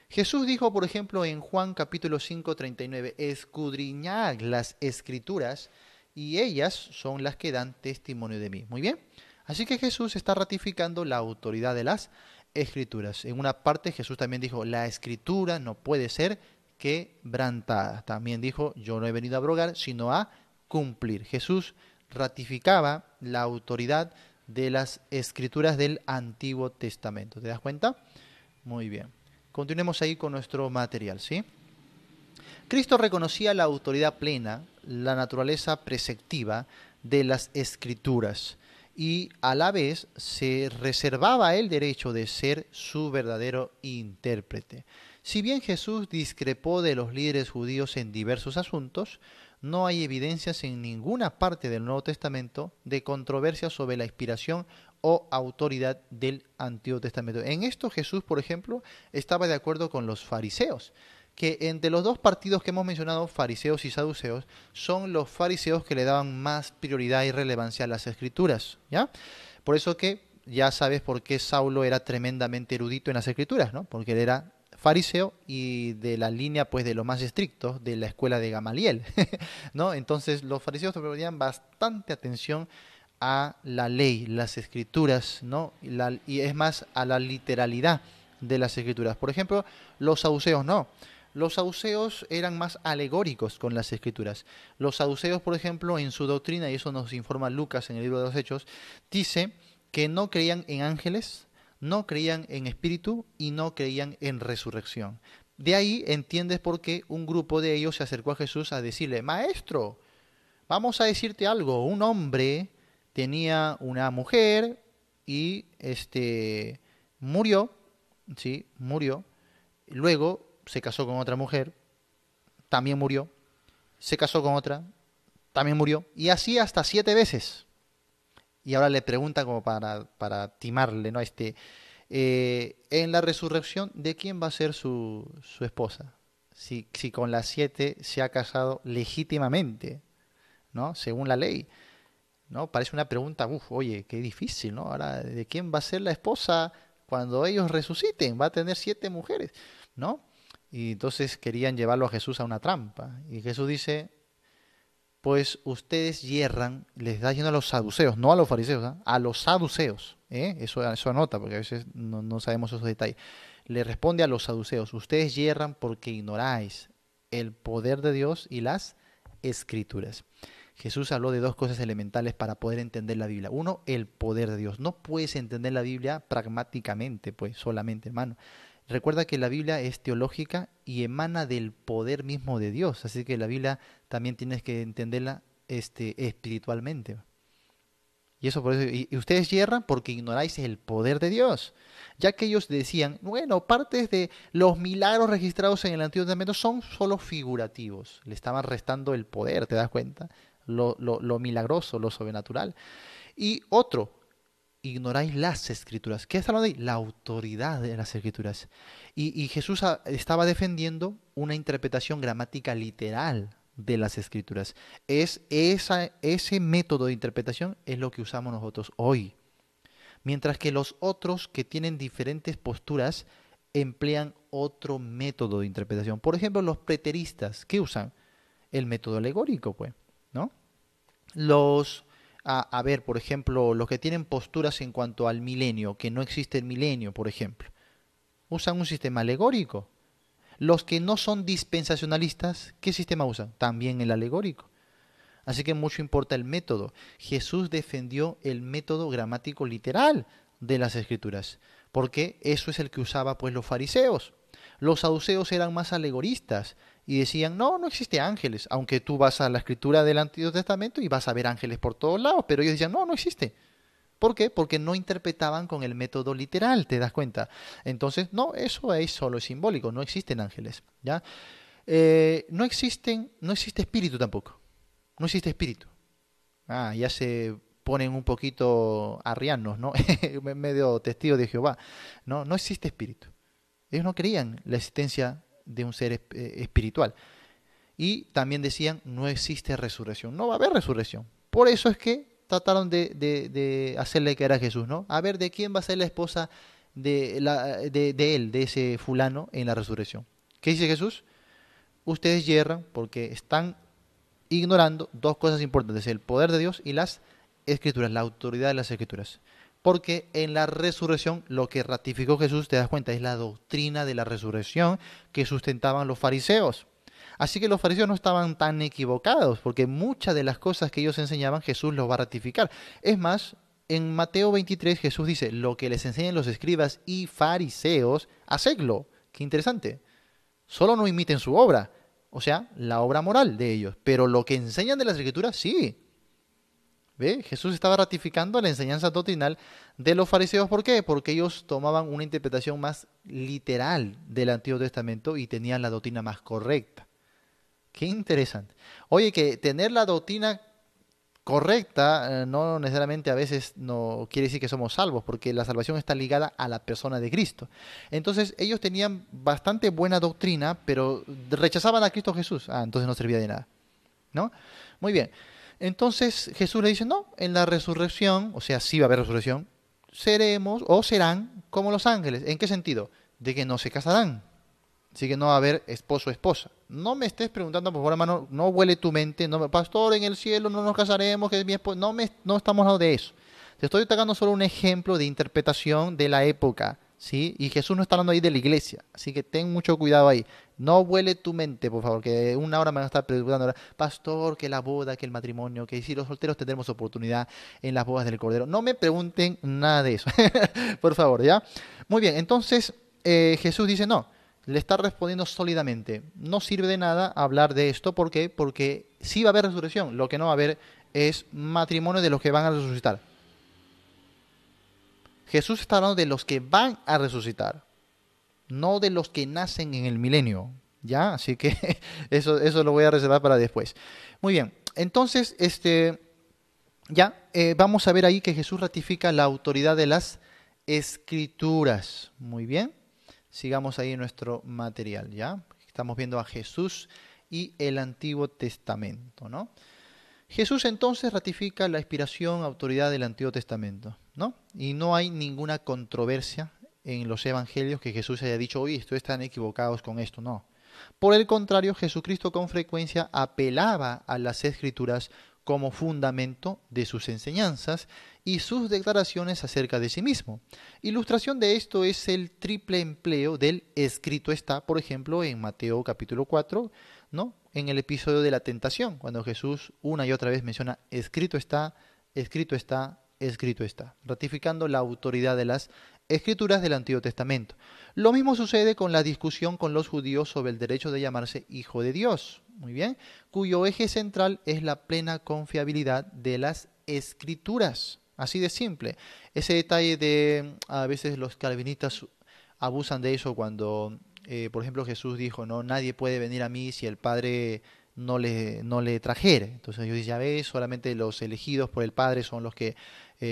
Jesús dijo, por ejemplo, en Juan capítulo 5, 39, escudriñad las Escrituras y ellas son las que dan testimonio de mí. Muy bien. Así que Jesús está ratificando la autoridad de las Escrituras. En una parte Jesús también dijo, la Escritura no puede ser quebrantada. También dijo, yo no he venido a abrogar, sino a cumplir. Jesús ratificaba la autoridad de las Escrituras del Antiguo Testamento. ¿Te das cuenta? Muy bien. Continuemos ahí con nuestro material, ¿sí? Cristo reconocía la autoridad plena, la naturaleza preceptiva de las Escrituras y a la vez se reservaba el derecho de ser su verdadero intérprete. Si bien Jesús discrepó de los líderes judíos en diversos asuntos, no hay evidencias en ninguna parte del Nuevo Testamento de controversia sobre la inspiración o autoridad del Antiguo Testamento. En esto Jesús, por ejemplo, estaba de acuerdo con los fariseos, que entre los dos partidos que hemos mencionado, fariseos y saduceos, son los fariseos que le daban más prioridad y relevancia a las Escrituras, ¿ya? Por eso que ya sabes por qué Saulo era tremendamente erudito en las Escrituras, ¿no? Porque él era fariseo y de la línea pues de los más estrictos de la escuela de Gamaliel, ¿no? Entonces los fariseos ponían bastante atención a la ley, las Escrituras, ¿no? Y es más a la literalidad de las Escrituras. Por ejemplo, los saduceos no. Los saduceos eran más alegóricos con las Escrituras. Los saduceos, por ejemplo, en su doctrina, y eso nos informa Lucas en el libro de los Hechos, dice que no creían en ángeles, no creían en espíritu y no creían en resurrección. De ahí entiendes por qué un grupo de ellos se acercó a Jesús a decirle, Maestro, vamos a decirte algo, un hombre tenía una mujer y murió, ¿sí? Murió, luego se casó con otra mujer, también murió, se casó con otra, también murió, y así hasta 7 veces. Y ahora le pregunta como para timarle, ¿no? En la resurrección, ¿de quién va a ser su esposa? Si con las 7 se ha casado legítimamente, ¿no? Según la ley, ¿no? Parece una pregunta, oye, qué difícil, ¿no? Ahora, ¿de quién va a ser la esposa cuando ellos resuciten? Va a tener 7 mujeres, ¿no? Y entonces querían llevarlo a Jesús a una trampa. Y Jesús dice, pues ustedes yerran, les da yendo a los saduceos, no a los fariseos, ¿eh? A los saduceos, ¿eh? Eso anota, porque a veces no sabemos esos detalles. Le responde a los saduceos, ustedes yerran porque ignoráis el poder de Dios y las Escrituras. Jesús habló de dos cosas elementales para poder entender la Biblia. Uno, el poder de Dios. No puedes entender la Biblia pragmáticamente, pues solamente, hermano. Recuerda que la Biblia es teológica y emana del poder mismo de Dios, así que la Biblia también tienes que entenderla espiritualmente. Y eso por eso, y ustedes yerran porque ignoráis el poder de Dios, ya que ellos decían, bueno, partes de los milagros registrados en el Antiguo Testamento son solo figurativos, le estaban restando el poder, ¿te das cuenta? Lo milagroso, lo sobrenatural. Y otro, ignoráis las Escrituras. ¿Qué está hablando ahí? La autoridad de las Escrituras. Y Jesús estaba defendiendo una interpretación gramática literal de las Escrituras. Ese método de interpretación es lo que usamos nosotros hoy. Mientras que los otros que tienen diferentes posturas emplean otro método de interpretación. Por ejemplo, los preteristas, ¿qué usan? El método alegórico, pues, ¿no? A ver, por ejemplo, los que tienen posturas en cuanto al milenio, que no existe el milenio, por ejemplo, usan un sistema alegórico. Los que no son dispensacionalistas, ¿qué sistema usan? También el alegórico. Así que mucho importa el método. Jesús defendió el método gramático literal de las Escrituras. porque eso es el que usaba pues los fariseos. Los saduceos eran más alegoristas y decían, no, no existe ángeles, aunque tú vas a la escritura del Antiguo Testamento y vas a ver ángeles por todos lados, pero ellos decían, no, no existe. ¿Por qué? Porque no interpretaban con el método literal, ¿te das cuenta? Entonces, no, eso es solo simbólico, no existen ángeles, ¿ya? No existe espíritu tampoco, no existe espíritu. Ya se ponen un poquito arrianos, ¿no? Medio testigos de Jehová. No, no existe espíritu. Ellos no creían la existencia de un ser espiritual. Y también decían, no existe resurrección, no va a haber resurrección. Por eso es que trataron de hacerle caer a Jesús, ¿no? A ver, ¿de quién va a ser la esposa de él, de ese fulano, en la resurrección? ¿Qué dice Jesús? Ustedes yerran porque están ignorando dos cosas importantes, el poder de Dios y las escrituras, la autoridad de las escrituras. Porque en la resurrección lo que ratificó Jesús, te das cuenta, es la doctrina de la resurrección que sustentaban los fariseos. Así que los fariseos no estaban tan equivocados, porque muchas de las cosas que ellos enseñaban Jesús los va a ratificar. Es más, en Mateo 23 Jesús dice, lo que les enseñan los escribas y fariseos, hacedlo. Qué interesante. Solo no imiten su obra, o sea, la obra moral de ellos, pero lo que enseñan de las escrituras, sí. ¿Ve? Jesús estaba ratificando la enseñanza doctrinal de los fariseos. ¿Por qué? Porque ellos tomaban una interpretación más literal del Antiguo Testamento y tenían la doctrina más correcta. Qué interesante. Oye, que tener la doctrina correcta no necesariamente a veces no quiere decir que somos salvos, porque la salvación está ligada a la persona de Cristo. Entonces ellos tenían bastante buena doctrina, pero rechazaban a Cristo Jesús. Entonces no servía de nada, ¿no? Muy bien. Entonces Jesús le dice, no, en la resurrección, o sea, sí va a haber resurrección, seremos o serán como los ángeles. ¿En qué sentido? De que no se casarán. Así que no va a haber esposo o esposa. No me estés preguntando, por favor, hermano, no huele tu mente. No, pastor, en el cielo no nos casaremos, que es mi esposa. No estamos hablando de eso. Te estoy dando solo un ejemplo de interpretación de la época, ¿sí? Y Jesús no está hablando ahí de la iglesia. Así que ten mucho cuidado ahí. No huele tu mente, por favor, que una hora me van a estar preguntando, pastor, que la boda, que el matrimonio, que si los solteros tendremos oportunidad en las bodas del Cordero. No me pregunten nada de eso, por favor, ¿ya? Muy bien, entonces Jesús dice, no. Le está respondiendo sólidamente. No sirve de nada hablar de esto. ¿Por qué? Porque sí va a haber resurrección. Lo que no va a haber es matrimonio de los que van a resucitar. Jesús está hablando de los que van a resucitar, no de los que nacen en el milenio. ¿Ya? Así que eso lo voy a reservar para después. Muy bien. Entonces, vamos a ver ahí que Jesús ratifica la autoridad de las escrituras. Muy bien. Sigamos ahí en nuestro material, ¿ya? Estamos viendo a Jesús y el Antiguo Testamento, ¿no? Jesús entonces ratifica la inspiración, autoridad del Antiguo Testamento, ¿no? Y no hay ninguna controversia en los evangelios que Jesús haya dicho, oye, ustedes están equivocados con esto, no. Por el contrario, Jesucristo con frecuencia apelaba a las Escrituras como fundamento de sus enseñanzas y sus declaraciones acerca de sí mismo. Ilustración de esto es el triple empleo del escrito está, por ejemplo, en Mateo capítulo 4, ¿no? En el episodio de la tentación, cuando Jesús una y otra vez menciona escrito está, escrito está, escrito está, ratificando la autoridad de las escrituras del Antiguo Testamento. Lo mismo sucede con la discusión con los judíos sobre el derecho de llamarse hijo de Dios, muy bien, cuyo eje central es la plena confiabilidad de las escrituras. Así de simple. Ese detalle de, a veces los calvinistas abusan de eso cuando, por ejemplo, Jesús dijo, no, nadie puede venir a mí si el Padre no le trajere. Entonces ellos dicen, ya ves, solamente los elegidos por el Padre son los que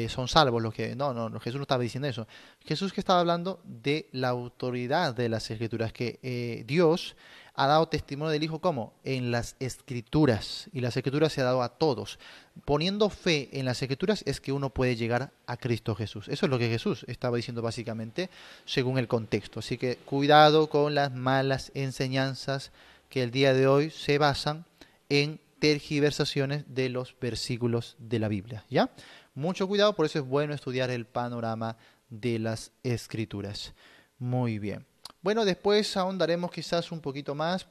son salvos, los que... No, Jesús no estaba diciendo eso. Jesús que estaba hablando de la autoridad de las Escrituras, que Dios ha dado testimonio del Hijo, ¿cómo? En las Escrituras. Y las Escrituras se ha dado a todos. Poniendo fe en las Escrituras es que uno puede llegar a Cristo Jesús. Eso es lo que Jesús estaba diciendo básicamente según el contexto. Así que cuidado con las malas enseñanzas que el día de hoy se basan en tergiversaciones de los versículos de la Biblia, ¿ya? Mucho cuidado, por eso es bueno estudiar el panorama de las Escrituras. Muy bien. Bueno, después ahondaremos quizás un poquito más.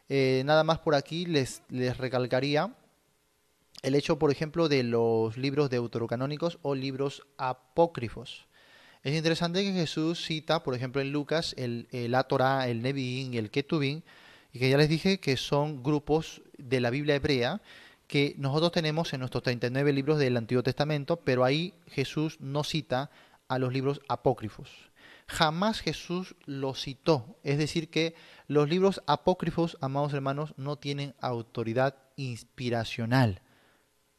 Nada más por aquí les recalcaría el hecho, por ejemplo, de los libros deuterocanónicos o libros apócrifos. Es interesante que Jesús cita, por ejemplo, en Lucas, la Torá, el Nevi'im y el Ketuvim, y que ya les dije que son grupos de la Biblia hebrea que nosotros tenemos en nuestros 39 libros del Antiguo Testamento, pero ahí Jesús no cita a los libros apócrifos. Jamás Jesús los citó. Es decir, que los libros apócrifos, amados hermanos, no tienen autoridad inspiracional.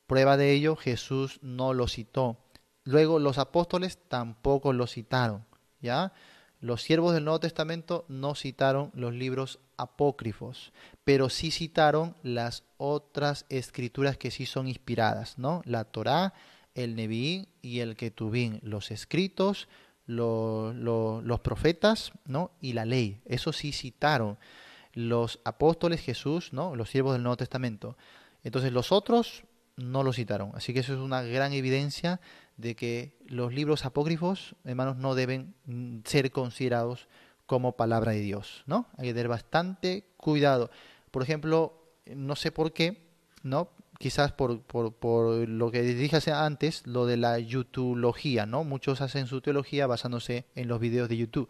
Prueba de ello, Jesús no lo citó. Luego los apóstoles tampoco lo citaron, ¿ya? Los siervos del Nuevo Testamento no citaron los libros apócrifos, pero sí citaron las otras escrituras que sí son inspiradas, ¿no? La Torá, el Nevi'im y el Ketuvim, los escritos, los profetas, ¿no? Y la ley. Eso sí citaron los apóstoles, Jesús, ¿no? Los siervos del Nuevo Testamento. Entonces los otros no lo citaron. Así que eso es una gran evidencia de que los libros apócrifos, hermanos, no deben ser considerados como palabra de Dios, ¿no? Hay que tener bastante cuidado. Por ejemplo, no sé por qué, ¿no? Quizás por lo que dije antes, lo de la youtubología, ¿no? Muchos hacen su teología basándose en los videos de YouTube.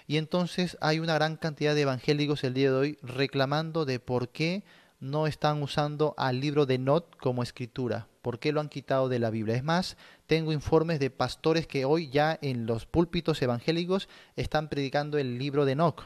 Y entonces hay una gran cantidad de evangélicos el día de hoy reclamando de por qué no están usando al libro de Enoc como escritura. ¿Por qué lo han quitado de la Biblia? Es más, tengo informes de pastores que hoy ya en los púlpitos evangélicos están predicando el libro de Enoc.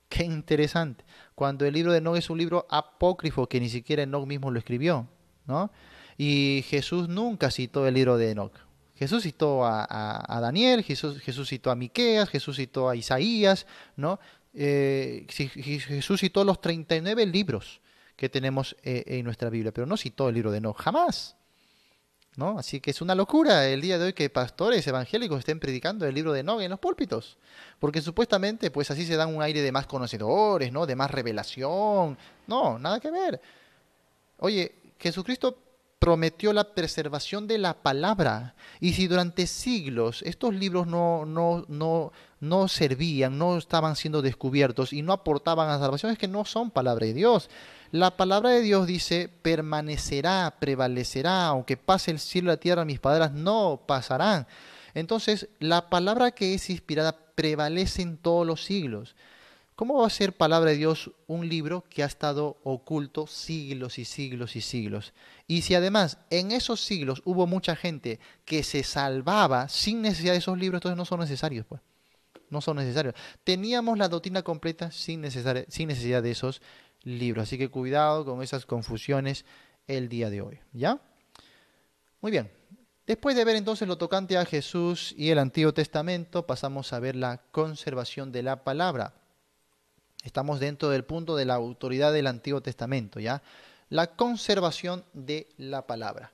Qué interesante. Cuando el libro de Enoc es un libro apócrifo que ni siquiera Enoc mismo lo escribió, ¿no? Y Jesús nunca citó el libro de Enoc. Jesús citó a Daniel, Jesús citó a Miqueas, Jesús citó a Isaías, ¿no? Jesús citó los 39 libros que tenemos en nuestra Biblia, pero no citó el libro de Enoc, jamás, ¿no? Así que es una locura el día de hoy que pastores evangélicos estén predicando el libro de Enoc en los púlpitos, porque supuestamente pues así se dan un aire de más conocedores, ¿no? De más revelación. No, nada que ver. Oye, Jesucristo prometió la preservación de la palabra. Y si durante siglos estos libros no servían, no estaban siendo descubiertos y no aportaban a la salvación, es que no son palabra de Dios. La palabra de Dios dice, permanecerá, prevalecerá, aunque pase el cielo y la tierra, mis palabras no pasarán. Entonces, la palabra que es inspirada prevalece en todos los siglos. ¿Cómo va a ser palabra de Dios un libro que ha estado oculto siglos y siglos y siglos? Y si además en esos siglos hubo mucha gente que se salvaba sin necesidad de esos libros, entonces no son necesarios, pues. No son necesarios. Teníamos la doctrina completa sin necesidad de esos libros. Así que cuidado con esas confusiones el día de hoy, ¿ya? Muy bien. Después de ver entonces lo tocante a Jesús y el Antiguo Testamento, pasamos a ver la conservación de la palabra. Estamos dentro del punto de la autoridad del Antiguo Testamento, ¿ya? La conservación de la palabra.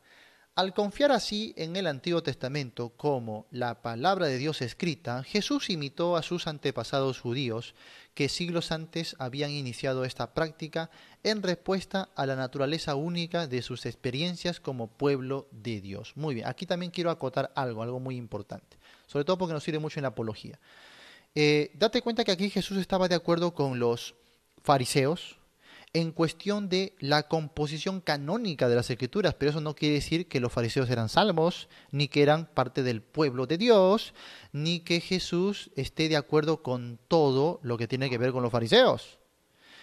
Al confiar así en el Antiguo Testamento como la palabra de Dios escrita, Jesús imitó a sus antepasados judíos que siglos antes habían iniciado esta práctica en respuesta a la naturaleza única de sus experiencias como pueblo de Dios. Muy bien, aquí también quiero acotar algo muy importante, sobre todo porque nos sirve mucho en la apología. Date cuenta que aquí Jesús estaba de acuerdo con los fariseos en cuestión de la composición canónica de las Escrituras, pero eso no quiere decir que los fariseos eran salvos, ni que eran parte del pueblo de Dios, ni que Jesús esté de acuerdo con todo lo que tiene que ver con los fariseos.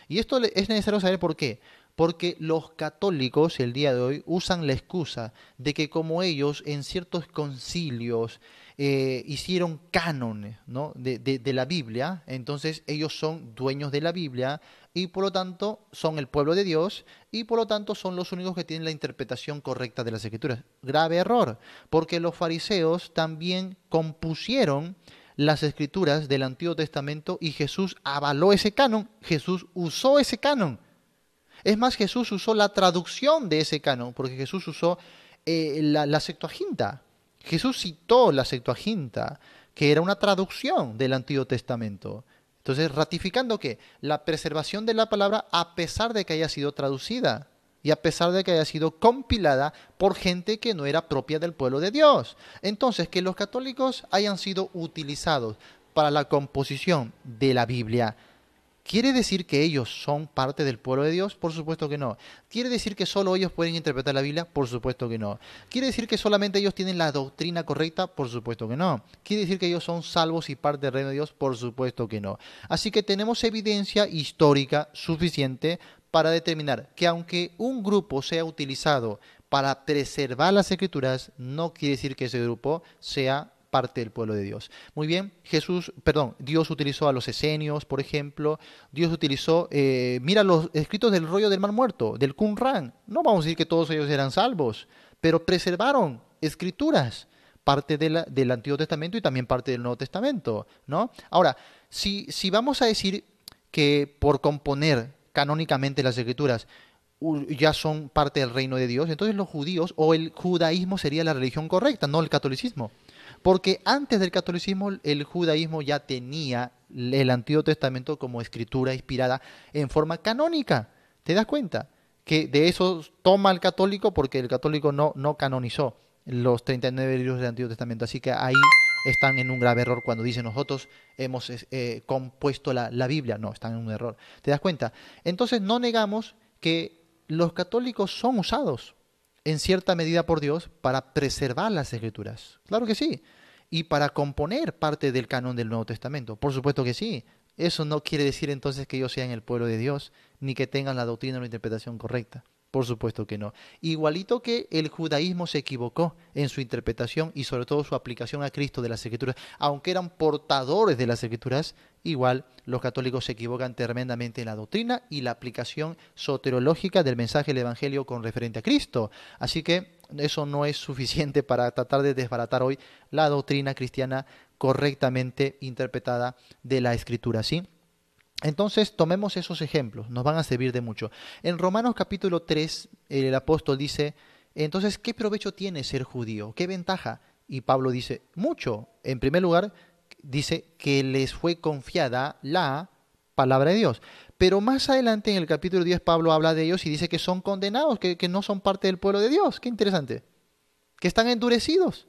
Y esto es necesario saber por qué. Porque los católicos el día de hoy usan la excusa de que como ellos en ciertos concilios hicieron cánones, ¿no? de la Biblia, entonces ellos son dueños de la Biblia y por lo tanto son el pueblo de Dios y por lo tanto son los únicos que tienen la interpretación correcta de las Escrituras. Grave error, porque los fariseos también compusieron las Escrituras del Antiguo Testamento y Jesús avaló ese canon, Jesús usó ese canon. Es más, Jesús usó la traducción de ese canon, porque Jesús usó la Septuaginta. Jesús citó la Septuaginta, que era una traducción del Antiguo Testamento. Entonces, ratificando que la preservación de la palabra, a pesar de que haya sido traducida y a pesar de que haya sido compilada por gente que no era propia del pueblo de Dios. Entonces, que los católicos hayan sido utilizados para la composición de la Biblia ¿Quiere decir que ellos son parte del pueblo de Dios? Por supuesto que no. ¿Quiere decir que solo ellos pueden interpretar la Biblia? Por supuesto que no. ¿Quiere decir que solamente ellos tienen la doctrina correcta? Por supuesto que no. ¿Quiere decir que ellos son salvos y parte del reino de Dios? Por supuesto que no. Así que tenemos evidencia histórica suficiente para determinar que aunque un grupo sea utilizado para preservar las Escrituras, no quiere decir que ese grupo sea parte del pueblo de Dios. Muy bien, Dios utilizó a los esenios, por ejemplo. Dios utilizó, mira los escritos del rollo del Mar Muerto, del Qumran. No vamos a decir que todos ellos eran salvos, pero preservaron escrituras, parte del Antiguo Testamento y también parte del Nuevo Testamento, ¿no? Ahora, si vamos a decir que por componer canónicamente las escrituras ya son parte del reino de Dios, entonces los judíos o el judaísmo sería la religión correcta, no el catolicismo. Porque antes del catolicismo el judaísmo ya tenía el Antiguo Testamento como escritura inspirada en forma canónica. ¿Te das cuenta? Que de eso toma el católico porque el católico no canonizó los 39 libros del Antiguo Testamento. Así que ahí están en un grave error cuando dicen nosotros hemos compuesto la Biblia. No, están en un error. ¿Te das cuenta? Entonces no negamos que los católicos son usados en cierta medida por Dios para preservar las escrituras. Claro que sí. Y para componer parte del canon del Nuevo Testamento. Por supuesto que sí. Eso no quiere decir entonces que ellos sean el pueblo de Dios, ni que tengan la doctrina o la interpretación correcta. Por supuesto que no. Igualito que el judaísmo se equivocó en su interpretación y sobre todo su aplicación a Cristo de las Escrituras, aunque eran portadores de las Escrituras, igual los católicos se equivocan tremendamente en la doctrina y la aplicación soteriológica del mensaje del Evangelio con referente a Cristo. Así que eso no es suficiente para tratar de desbaratar hoy la doctrina cristiana correctamente interpretada de la Escritura, ¿sí? Entonces, tomemos esos ejemplos, nos van a servir de mucho. En Romanos capítulo 3, el apóstol dice, entonces, ¿qué provecho tiene ser judío? ¿Qué ventaja? Y Pablo dice, mucho. En primer lugar, dice que les fue confiada la palabra de Dios. Pero más adelante en el capítulo 10, Pablo habla de ellos y dice que son condenados, que no son parte del pueblo de Dios. Qué interesante. Que están endurecidos,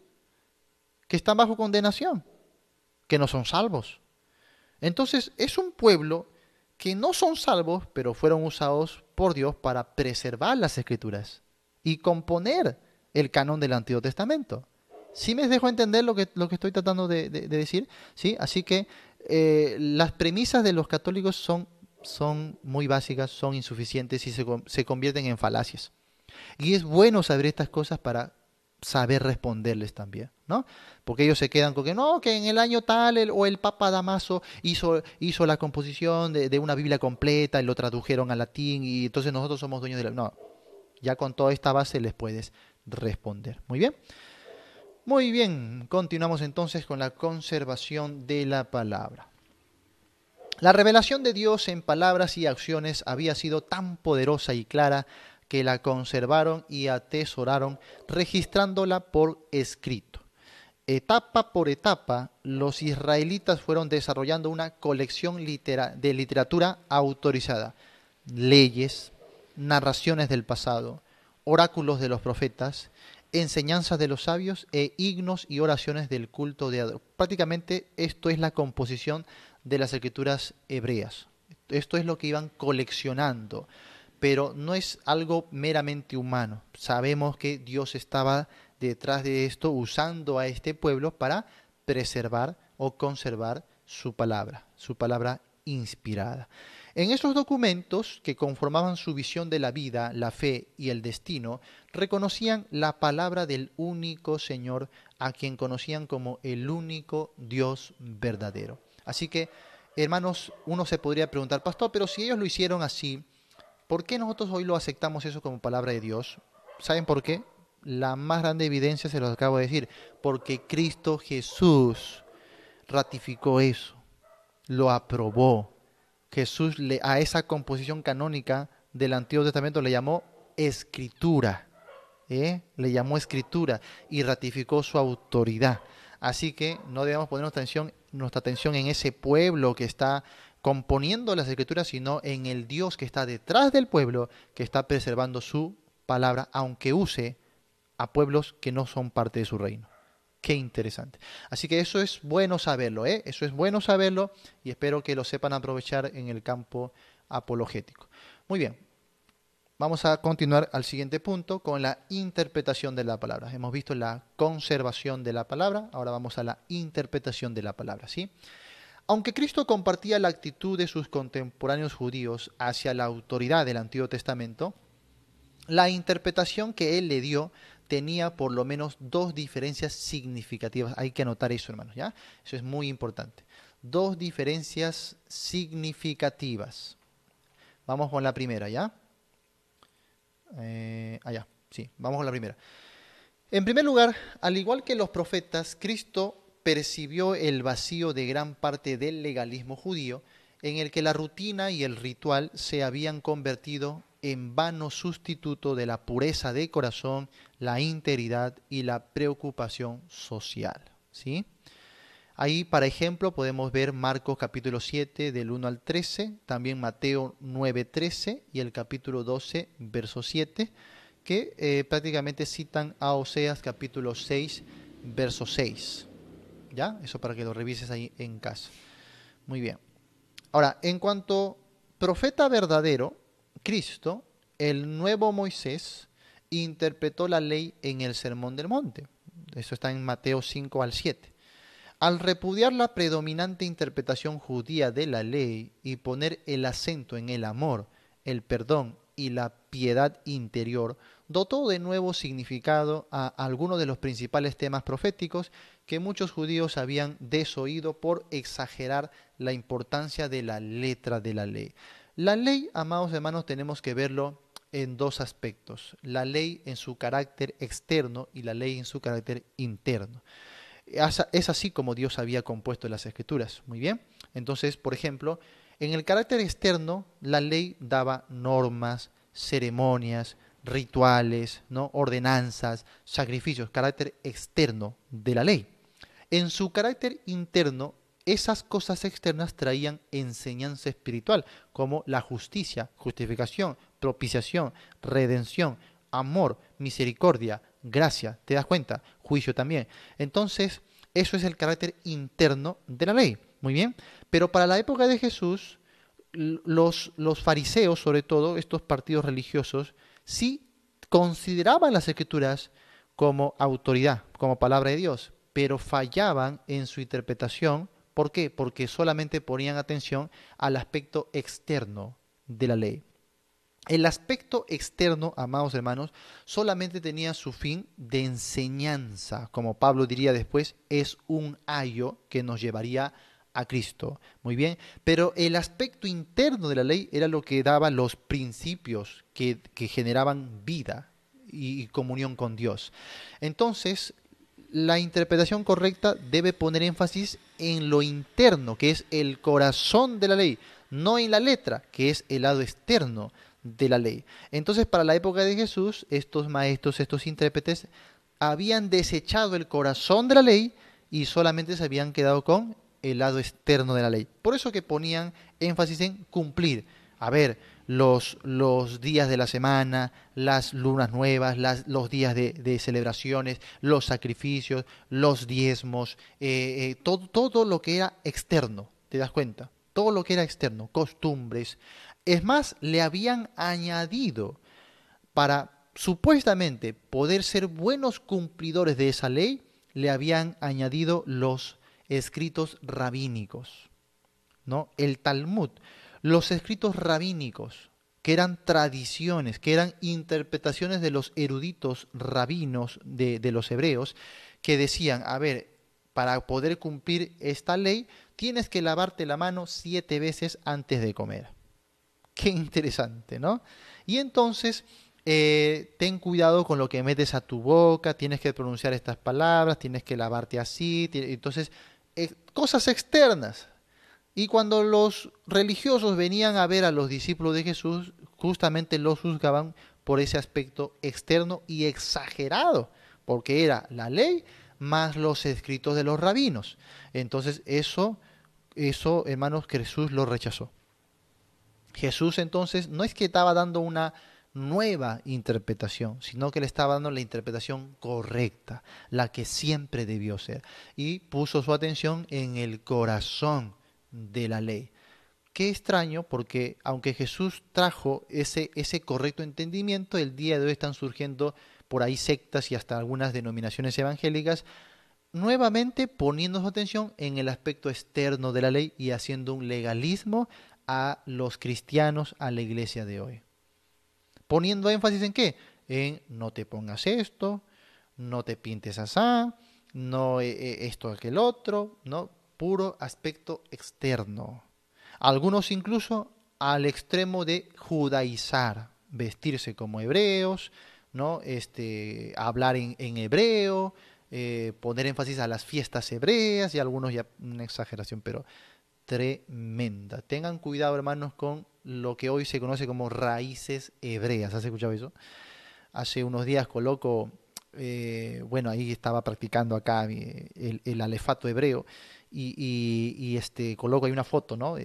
que están bajo condenación, que no son salvos. Entonces es un pueblo que no son salvos, pero fueron usados por Dios para preservar las Escrituras y componer el canon del Antiguo Testamento. ¿Sí me dejo entender lo que estoy tratando de decir? ¿Sí? Así que las premisas de los católicos son muy básicas, son insuficientes y se convierten en falacias. Y es bueno saber estas cosas para saber responderles también, ¿no? Porque ellos se quedan con que no, que en el año tal el Papa Damaso hizo la composición de una Biblia completa y lo tradujeron al latín y entonces nosotros somos dueños de la... No, ya con toda esta base les puedes responder. Muy bien. Muy bien, continuamos entonces con la conservación de la palabra. La revelación de Dios en palabras y acciones había sido tan poderosa y clara que la conservaron y atesoraron, registrándola por escrito. Etapa por etapa, los israelitas fueron desarrollando una colección de literatura autorizada, leyes, narraciones del pasado, oráculos de los profetas, enseñanzas de los sabios e himnos y oraciones del culto de adoración. Prácticamente esto es la composición de las escrituras hebreas. Esto es lo que iban coleccionando. Pero no es algo meramente humano. Sabemos que Dios estaba detrás de esto usando a este pueblo para preservar o conservar su palabra inspirada. En esos documentos que conformaban su visión de la vida, la fe y el destino, reconocían la palabra del único Señor a quien conocían como el único Dios verdadero. Así que, hermanos, uno se podría preguntar, pastor, pero si ellos lo hicieron así, ¿por qué nosotros hoy lo aceptamos eso como palabra de Dios? ¿Saben por qué? La más grande evidencia se los acabo de decir. Porque Cristo Jesús ratificó eso, lo aprobó. Jesús a esa composición canónica del Antiguo Testamento le llamó escritura. Le llamó escritura y ratificó su autoridad. Así que no debemos poner nuestra atención en ese pueblo que está componiendo las escrituras, sino en el Dios que está detrás del pueblo, que está preservando su palabra, aunque use a pueblos que no son parte de su reino. Qué interesante. Así que eso es bueno saberlo, ¿eh? Eso es bueno saberlo y espero que lo sepan aprovechar en el campo apologético. Muy bien, vamos a continuar al siguiente punto con la interpretación de la palabra. Hemos visto la conservación de la palabra, ahora vamos a la interpretación de la palabra, ¿sí? Aunque Cristo compartía la actitud de sus contemporáneos judíos hacia la autoridad del Antiguo Testamento, la interpretación que él le dio tenía por lo menos dos diferencias significativas. Hay que anotar eso, hermanos, ¿ya? Eso es muy importante. Dos diferencias significativas. Vamos con la primera, ¿ya? Sí, vamos con la primera. En primer lugar, al igual que los profetas, Cristo percibió el vacío de gran parte del legalismo judío, en el que la rutina y el ritual se habían convertido en vano sustituto de la pureza de corazón, la integridad y la preocupación social, ¿sí? Ahí, para ejemplo, podemos ver Marcos capítulo 7 del 1 al 13, también Mateo 9, 13 y el capítulo 12, verso 7, que prácticamente citan a Oseas capítulo 6, verso 6. ¿Ya? Eso para que lo revises ahí en casa. Muy bien. Ahora, en cuanto profeta verdadero, Cristo, el nuevo Moisés, interpretó la ley en el Sermón del Monte. Eso está en Mateo 5 al 7. Al repudiar la predominante interpretación judía de la ley y poner el acento en el amor, el perdón y la piedad interior, dotó de nuevo significado a algunos de los principales temas proféticos que muchos judíos habían desoído por exagerar la importancia de la letra de la ley. La ley, amados hermanos, tenemos que verlo en dos aspectos: la ley en su carácter externo y la ley en su carácter interno. Es así como Dios había compuesto las escrituras. Muy bien. Entonces, por ejemplo, en el carácter externo, la ley daba normas, ceremonias, rituales, ¿no? Ordenanzas, sacrificios, carácter externo de la ley. En su carácter interno, esas cosas externas traían enseñanza espiritual, como la justicia, justificación, propiciación, redención, amor, misericordia, gracia, ¿te das cuenta? Juicio también. Entonces, eso es el carácter interno de la ley. Muy bien. Pero para la época de Jesús, los fariseos, sobre todo, estos partidos religiosos, sí consideraban las escrituras como autoridad, como palabra de Dios, pero fallaban en su interpretación. ¿Por qué? Porque solamente ponían atención al aspecto externo de la ley. El aspecto externo, amados hermanos, solamente tenía su fin de enseñanza. Como Pablo diría después, es un ayo que nos llevaría a Cristo. Muy bien, pero el aspecto interno de la ley era lo que daba los principios que generaban vida y comunión con Dios. Entonces, la interpretación correcta debe poner énfasis en lo interno, que es el corazón de la ley, no en la letra, que es el lado externo de la ley. Entonces, para la época de Jesús, estos maestros, estos intérpretes, habían desechado el corazón de la ley y solamente se habían quedado con el lado externo de la ley. Por eso que ponían énfasis en cumplir. A ver, los días de la semana, las lunas nuevas, los días de celebraciones, los sacrificios, los diezmos, todo lo que era externo, ¿te das cuenta? Todo lo que era externo, costumbres. Es más, le habían añadido, para supuestamente poder ser buenos cumplidores de esa ley, le habían añadido los escritos rabínicos, ¿no? El Talmud, los escritos rabínicos, que eran tradiciones, que eran interpretaciones de los eruditos rabinos de los hebreos, que decían, a ver, para poder cumplir esta ley, tienes que lavarte la mano 7 veces antes de comer. Qué interesante, ¿no? Y entonces, ten cuidado con lo que metes a tu boca, tienes que pronunciar estas palabras, tienes que lavarte así, entonces, cosas externas. Y cuando los religiosos venían a ver a los discípulos de Jesús, justamente los juzgaban por ese aspecto externo y exagerado, porque era la ley más los escritos de los rabinos. Entonces, eso, hermanos, que Jesús lo rechazó. Jesús entonces no es que estaba dando una nueva interpretación, sino que le estaba dando la interpretación correcta, la que siempre debió ser. Y puso su atención en el corazón de la ley. Qué extraño, porque aunque Jesús trajo ese correcto entendimiento, el día de hoy están surgiendo por ahí sectas y hasta algunas denominaciones evangélicas, nuevamente poniendo su atención en el aspecto externo de la ley y haciendo un legalismo a los cristianos, a la iglesia de hoy. Poniendo énfasis en qué? En no te pongas esto, no te pintes asá, no esto, aquel otro, ¿no? Puro aspecto externo. Algunos incluso al extremo de judaizar, vestirse como hebreos, ¿no? Hablar en hebreo, poner énfasis a las fiestas hebreas y algunos ya una exageración, pero tremenda. Tengan cuidado, hermanos, con lo que hoy se conoce como raíces hebreas. ¿Has escuchado eso? Hace unos días coloco, bueno, ahí estaba practicando acá el alefato hebreo y coloco ahí una foto, ¿no?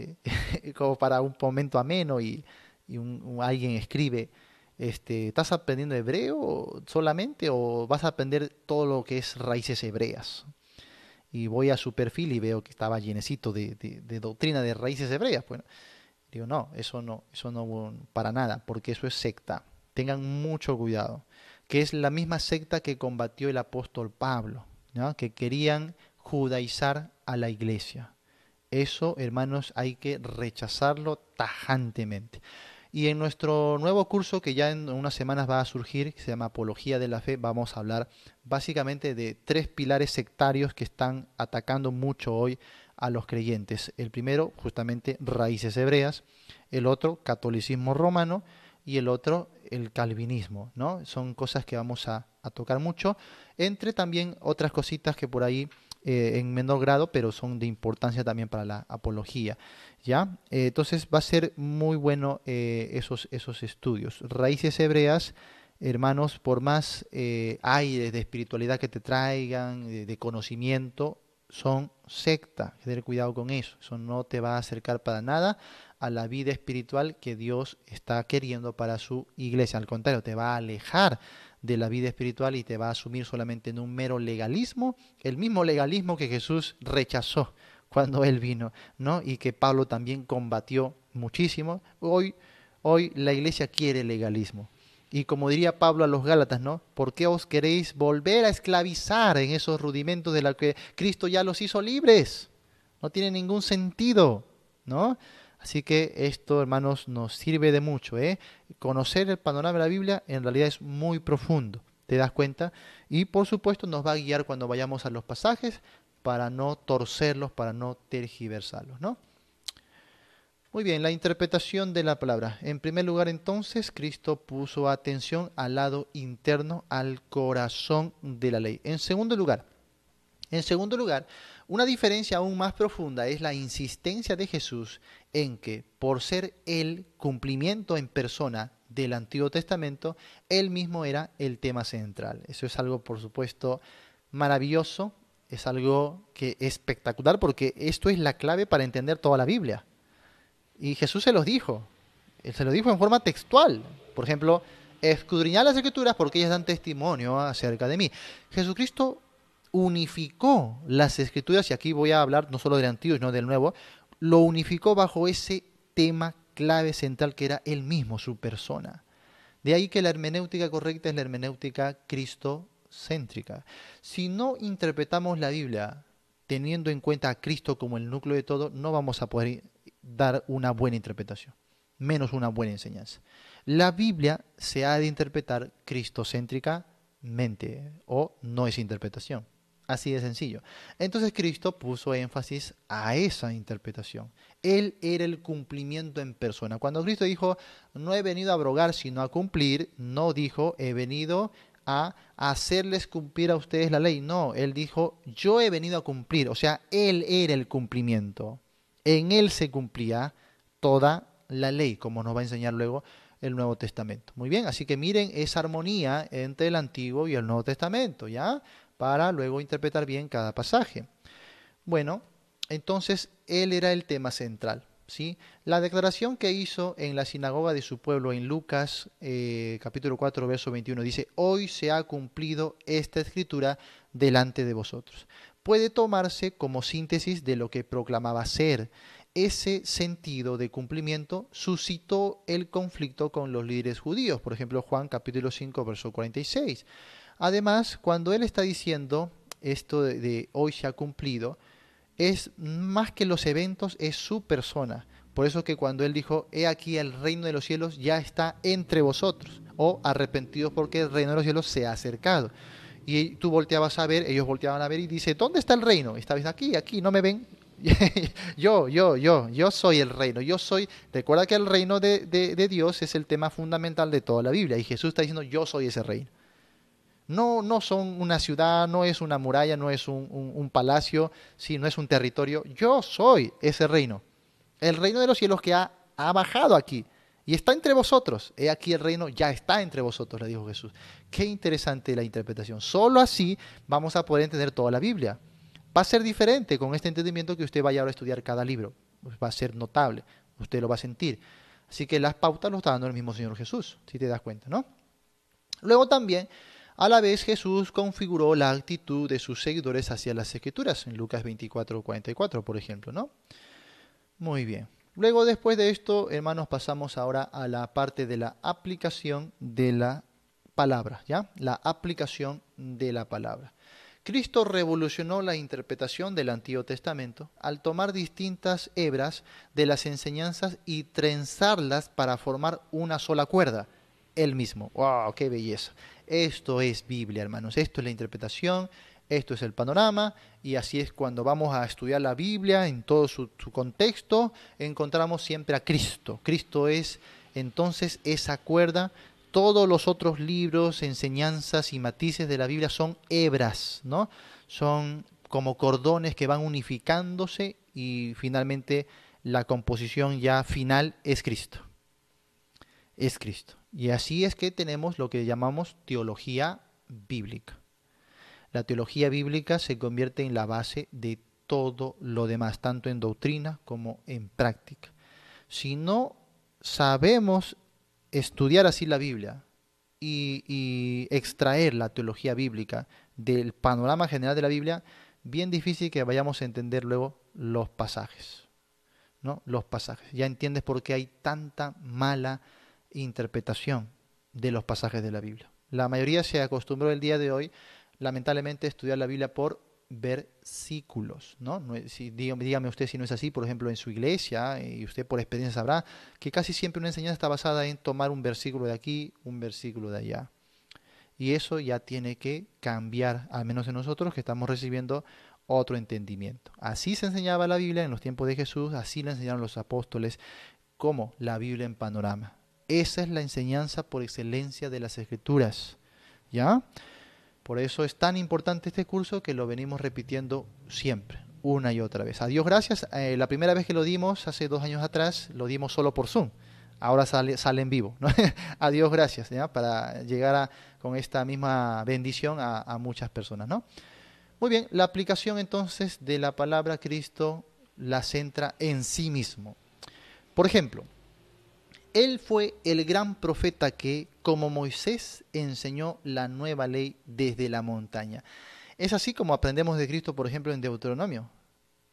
Como para un momento ameno y alguien escribe, ¿estás aprendiendo hebreo solamente o vas a aprender todo lo que es raíces hebreas? Y voy a su perfil y veo que estaba llenecito de doctrina de raíces hebreas. Bueno, digo, no, eso no para nada, porque eso es secta. Tengan mucho cuidado, que es la misma secta que combatió el apóstol Pablo, ¿no? Que querían judaizar a la iglesia. Eso, hermanos, hay que rechazarlo tajantemente. Y en nuestro nuevo curso que ya en unas semanas va a surgir, que se llama Apología de la Fe, vamos a hablar básicamente de tres pilares sectarios que están atacando mucho hoy a los creyentes. El primero, justamente, raíces hebreas. El otro, catolicismo romano. Y el otro, el calvinismo, ¿no? Son cosas que vamos a tocar mucho, entre también otras cositas que por ahí en menor grado, pero son de importancia también para la apología. ¿Ya? Entonces va a ser muy bueno esos estudios. Raíces hebreas, hermanos, por más aires de espiritualidad que te traigan, de conocimiento, son secta. Hay que tener cuidado con eso. Eso no te va a acercar para nada a la vida espiritual que Dios está queriendo para su iglesia. Al contrario, te va a alejar de la vida espiritual y te va a asumir solamente en un mero legalismo, el mismo legalismo que Jesús rechazó cuando él vino, ¿no? Y que Pablo también combatió muchísimo. Hoy la iglesia quiere legalismo. Y como diría Pablo a los Gálatas, ¿no? ¿Por qué os queréis volver a esclavizar en esos rudimentos de los que Cristo ya los hizo libres? No tiene ningún sentido, ¿no? Así que esto, hermanos, nos sirve de mucho, ¿eh? Conocer el panorama de la Biblia en realidad es muy profundo, ¿te das cuenta? Y por supuesto nos va a guiar cuando vayamos a los pasajes para no torcerlos, para no tergiversarlos, ¿no? Muy bien, la interpretación de la palabra. En primer lugar, entonces, Cristo puso atención al lado interno, al corazón de la ley. En segundo lugar, una diferencia aún más profunda es la insistencia de Jesús en que, por ser el cumplimiento en persona del Antiguo Testamento, él mismo era el tema central. Eso es algo, por supuesto, maravilloso, es algo que es espectacular, porque esto es la clave para entender toda la Biblia. Y Jesús se los dijo. Él se lo dijo en forma textual. Por ejemplo, escudriñad las escrituras porque ellas dan testimonio acerca de mí. Jesucristo unificó las escrituras, y aquí voy a hablar no solo del Antiguo, sino del Nuevo, lo unificó bajo ese tema clave central que era él mismo, su persona. De ahí que la hermenéutica correcta es la hermenéutica cristocéntrica. Si no interpretamos la Biblia teniendo en cuenta a Cristo como el núcleo de todo, no vamos a poder dar una buena interpretación, menos una buena enseñanza. La Biblia se ha de interpretar cristocéntricamente, o no es interpretación. Así de sencillo. Entonces Cristo puso énfasis a esa interpretación. Él era el cumplimiento en persona. Cuando Cristo dijo, no he venido a abrogar sino a cumplir, no dijo, he venido a hacerles cumplir a ustedes la ley. No, él dijo, yo he venido a cumplir. O sea, él era el cumplimiento. En él se cumplía toda la ley, como nos va a enseñar luego el Nuevo Testamento. Muy bien, así que miren esa armonía entre el Antiguo y el Nuevo Testamento, ¿ya? Para luego interpretar bien cada pasaje. Bueno, entonces él era el tema central. ¿sí? La declaración que hizo en la sinagoga de su pueblo en Lucas capítulo 4, verso 21 dice: hoy se ha cumplido esta escritura delante de vosotros. Puede tomarse como síntesis de lo que proclamaba ser. Ese sentido de cumplimiento suscitó el conflicto con los líderes judíos, por ejemplo Juan capítulo 5, verso 46. Además, cuando él está diciendo esto de hoy se ha cumplido, es más que los eventos, es su persona. Por eso que cuando él dijo, he aquí el reino de los cielos ya está entre vosotros, o arrepentidos porque el reino de los cielos se ha acercado. Y tú volteabas a ver, ellos volteaban a ver y dice, ¿dónde está el reino? Esta vez aquí, ¿no me ven? Yo soy el reino, yo soy, recuerda que el reino de Dios es el tema fundamental de toda la Biblia, y Jesús está diciendo, yo soy ese reino. No, no son una ciudad, no es una muralla, no es un palacio, sí, no es un territorio. Yo soy ese reino. El reino de los cielos que ha bajado aquí y está entre vosotros. He aquí el reino ya está entre vosotros, le dijo Jesús. Qué interesante la interpretación. Solo así vamos a poder entender toda la Biblia. Va a ser diferente con este entendimiento que usted vaya ahora a estudiar cada libro. Va a ser notable, usted lo va a sentir. Así que las pautas lo está dando el mismo Señor Jesús, si te das cuenta, ¿no? Luego también, a la vez Jesús configuró la actitud de sus seguidores hacia las Escrituras, en Lucas 24:44, por ejemplo, ¿no? Muy bien. Luego, después de esto, hermanos, pasamos ahora a la parte de la aplicación de la palabra, ¿ya? La aplicación de la palabra. Cristo revolucionó la interpretación del Antiguo Testamento al tomar distintas hebras de las enseñanzas y trenzarlas para formar una sola cuerda. Él mismo. ¡Wow! ¡Qué belleza! Esto es Biblia, hermanos. Esto es la interpretación, esto es el panorama, y así es cuando vamos a estudiar la Biblia en todo su contexto, encontramos siempre a Cristo. Cristo es entonces esa cuerda. Todos los otros libros, enseñanzas y matices de la Biblia son hebras, ¿no? Son como cordones que van unificándose y finalmente la composición ya final es Cristo. Es Cristo. Y así es que tenemos lo que llamamos teología bíblica. La teología bíblica se convierte en la base de todo lo demás, tanto en doctrina como en práctica. Si no sabemos estudiar así la Biblia y extraer la teología bíblica del panorama general de la Biblia, bien difícil que vayamos a entender luego los pasajes, ¿no? Los pasajes. Ya entiendes por qué hay tanta mala interpretación de los pasajes de la Biblia. La mayoría se acostumbró el día de hoy, lamentablemente, a estudiar la Biblia por versículos, ¿no? Dígame usted si no es así, por ejemplo, en su iglesia, y usted por experiencia sabrá que casi siempre una enseñanza está basada en tomar un versículo de aquí, un versículo de allá. Y eso ya tiene que cambiar, al menos en nosotros que estamos recibiendo otro entendimiento. Así se enseñaba la Biblia en los tiempos de Jesús, así la enseñaron los apóstoles, como la Biblia en panorama. Esa es la enseñanza por excelencia de las Escrituras, ¿ya? Por eso es tan importante este curso que lo venimos repitiendo siempre, una y otra vez. A Dios gracias, la primera vez que lo dimos, hace 2 años atrás, lo dimos solo por Zoom. Ahora sale en vivo, ¿no? A Dios gracias, ¿ya? Para llegar con esta misma bendición a muchas personas, ¿no? Muy bien, la aplicación entonces de la palabra Cristo la centra en sí mismo. Por ejemplo, Él fue el gran profeta que, como Moisés, enseñó la nueva ley desde la montaña. Es así como aprendemos de Cristo, por ejemplo, en Deuteronomio.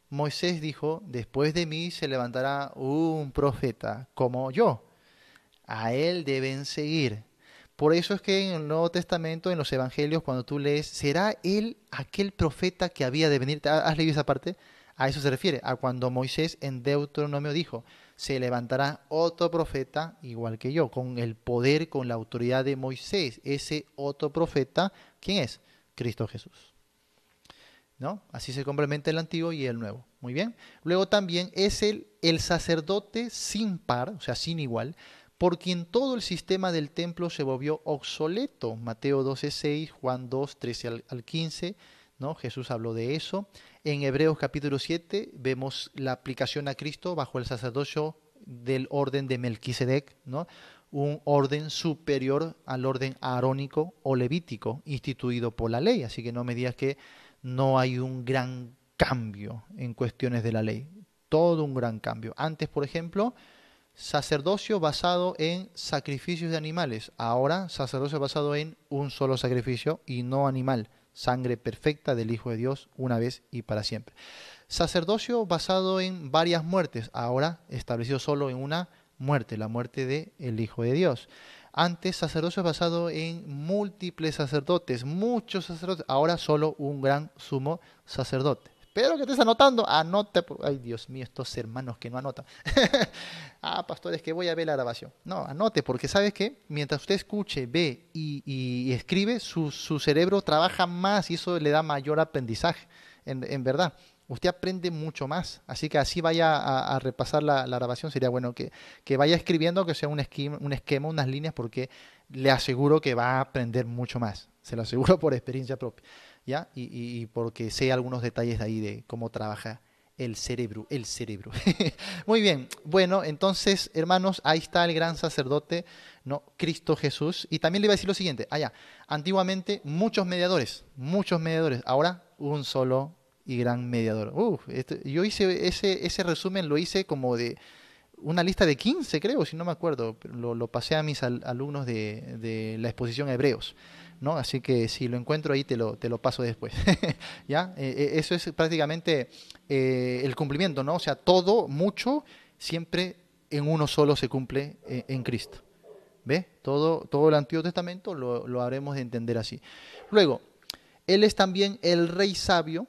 Moisés dijo, después de mí se levantará un profeta como yo. A él deben seguir. Por eso es que en el Nuevo Testamento, en los Evangelios, cuando tú lees, ¿será él aquel profeta que había de venir? ¿Has leído esa parte? A eso se refiere, a cuando Moisés en Deuteronomio dijo, se levantará otro profeta igual que yo, con el poder, con la autoridad de Moisés. Ese otro profeta, ¿quién es? Cristo Jesús, ¿no? Así se complementa el antiguo y el nuevo. Muy bien. Luego también es el sacerdote sin par, o sea, sin igual, por quien todo el sistema del templo se volvió obsoleto. Mateo 12:6, Juan 2, 13 al 15, ¿no? Jesús habló de eso. En Hebreos capítulo 7 vemos la aplicación a Cristo bajo el sacerdocio del orden de Melquisedec, ¿no? Un orden superior al orden arónico o levítico instituido por la ley. Así que no me digas que no hay un gran cambio en cuestiones de la ley. Todo un gran cambio. Antes, por ejemplo, sacerdocio basado en sacrificios de animales. Ahora, sacerdocio basado en un solo sacrificio y no animal. Sangre perfecta del Hijo de Dios una vez y para siempre. Sacerdocio basado en varias muertes. Ahora establecido solo en una muerte, la muerte del Hijo de Dios. Antes, sacerdocio basado en múltiples sacerdotes, muchos sacerdotes. Ahora solo un gran sumo sacerdote. Espero que estés anotando. Anote. Ay, Dios mío, estos hermanos que no anotan. Pastores, que voy a ver la grabación. No, anote, porque sabes que mientras usted escuche, ve y escribe, su cerebro trabaja más y eso le da mayor aprendizaje. En verdad, usted aprende mucho más. Así que así vaya a repasar la grabación. Sería bueno que vaya escribiendo, que sea un esquema, unas líneas, porque le aseguro que va a aprender mucho más. Se lo aseguro por experiencia propia. ¿Ya? Y porque sé algunos detalles de ahí de cómo trabaja el cerebro, el cerebro. Muy bien, bueno, entonces, hermanos, ahí está el gran sacerdote, ¿no? Cristo Jesús. Y también le iba a decir lo siguiente, antiguamente muchos mediadores, ahora un solo y gran mediador. Yo hice ese resumen, lo hice como de una lista de 15, creo, si no me acuerdo. Lo pasé a mis alumnos de la exposición a Hebreos, ¿no? Así que si lo encuentro ahí te lo paso después. ¿Ya? Eso es prácticamente el cumplimiento, ¿no? O sea, todo, mucho, siempre en uno solo se cumple en Cristo. ¿Ve? Todo el Antiguo Testamento lo haremos de entender así. Luego, Él es también el rey sabio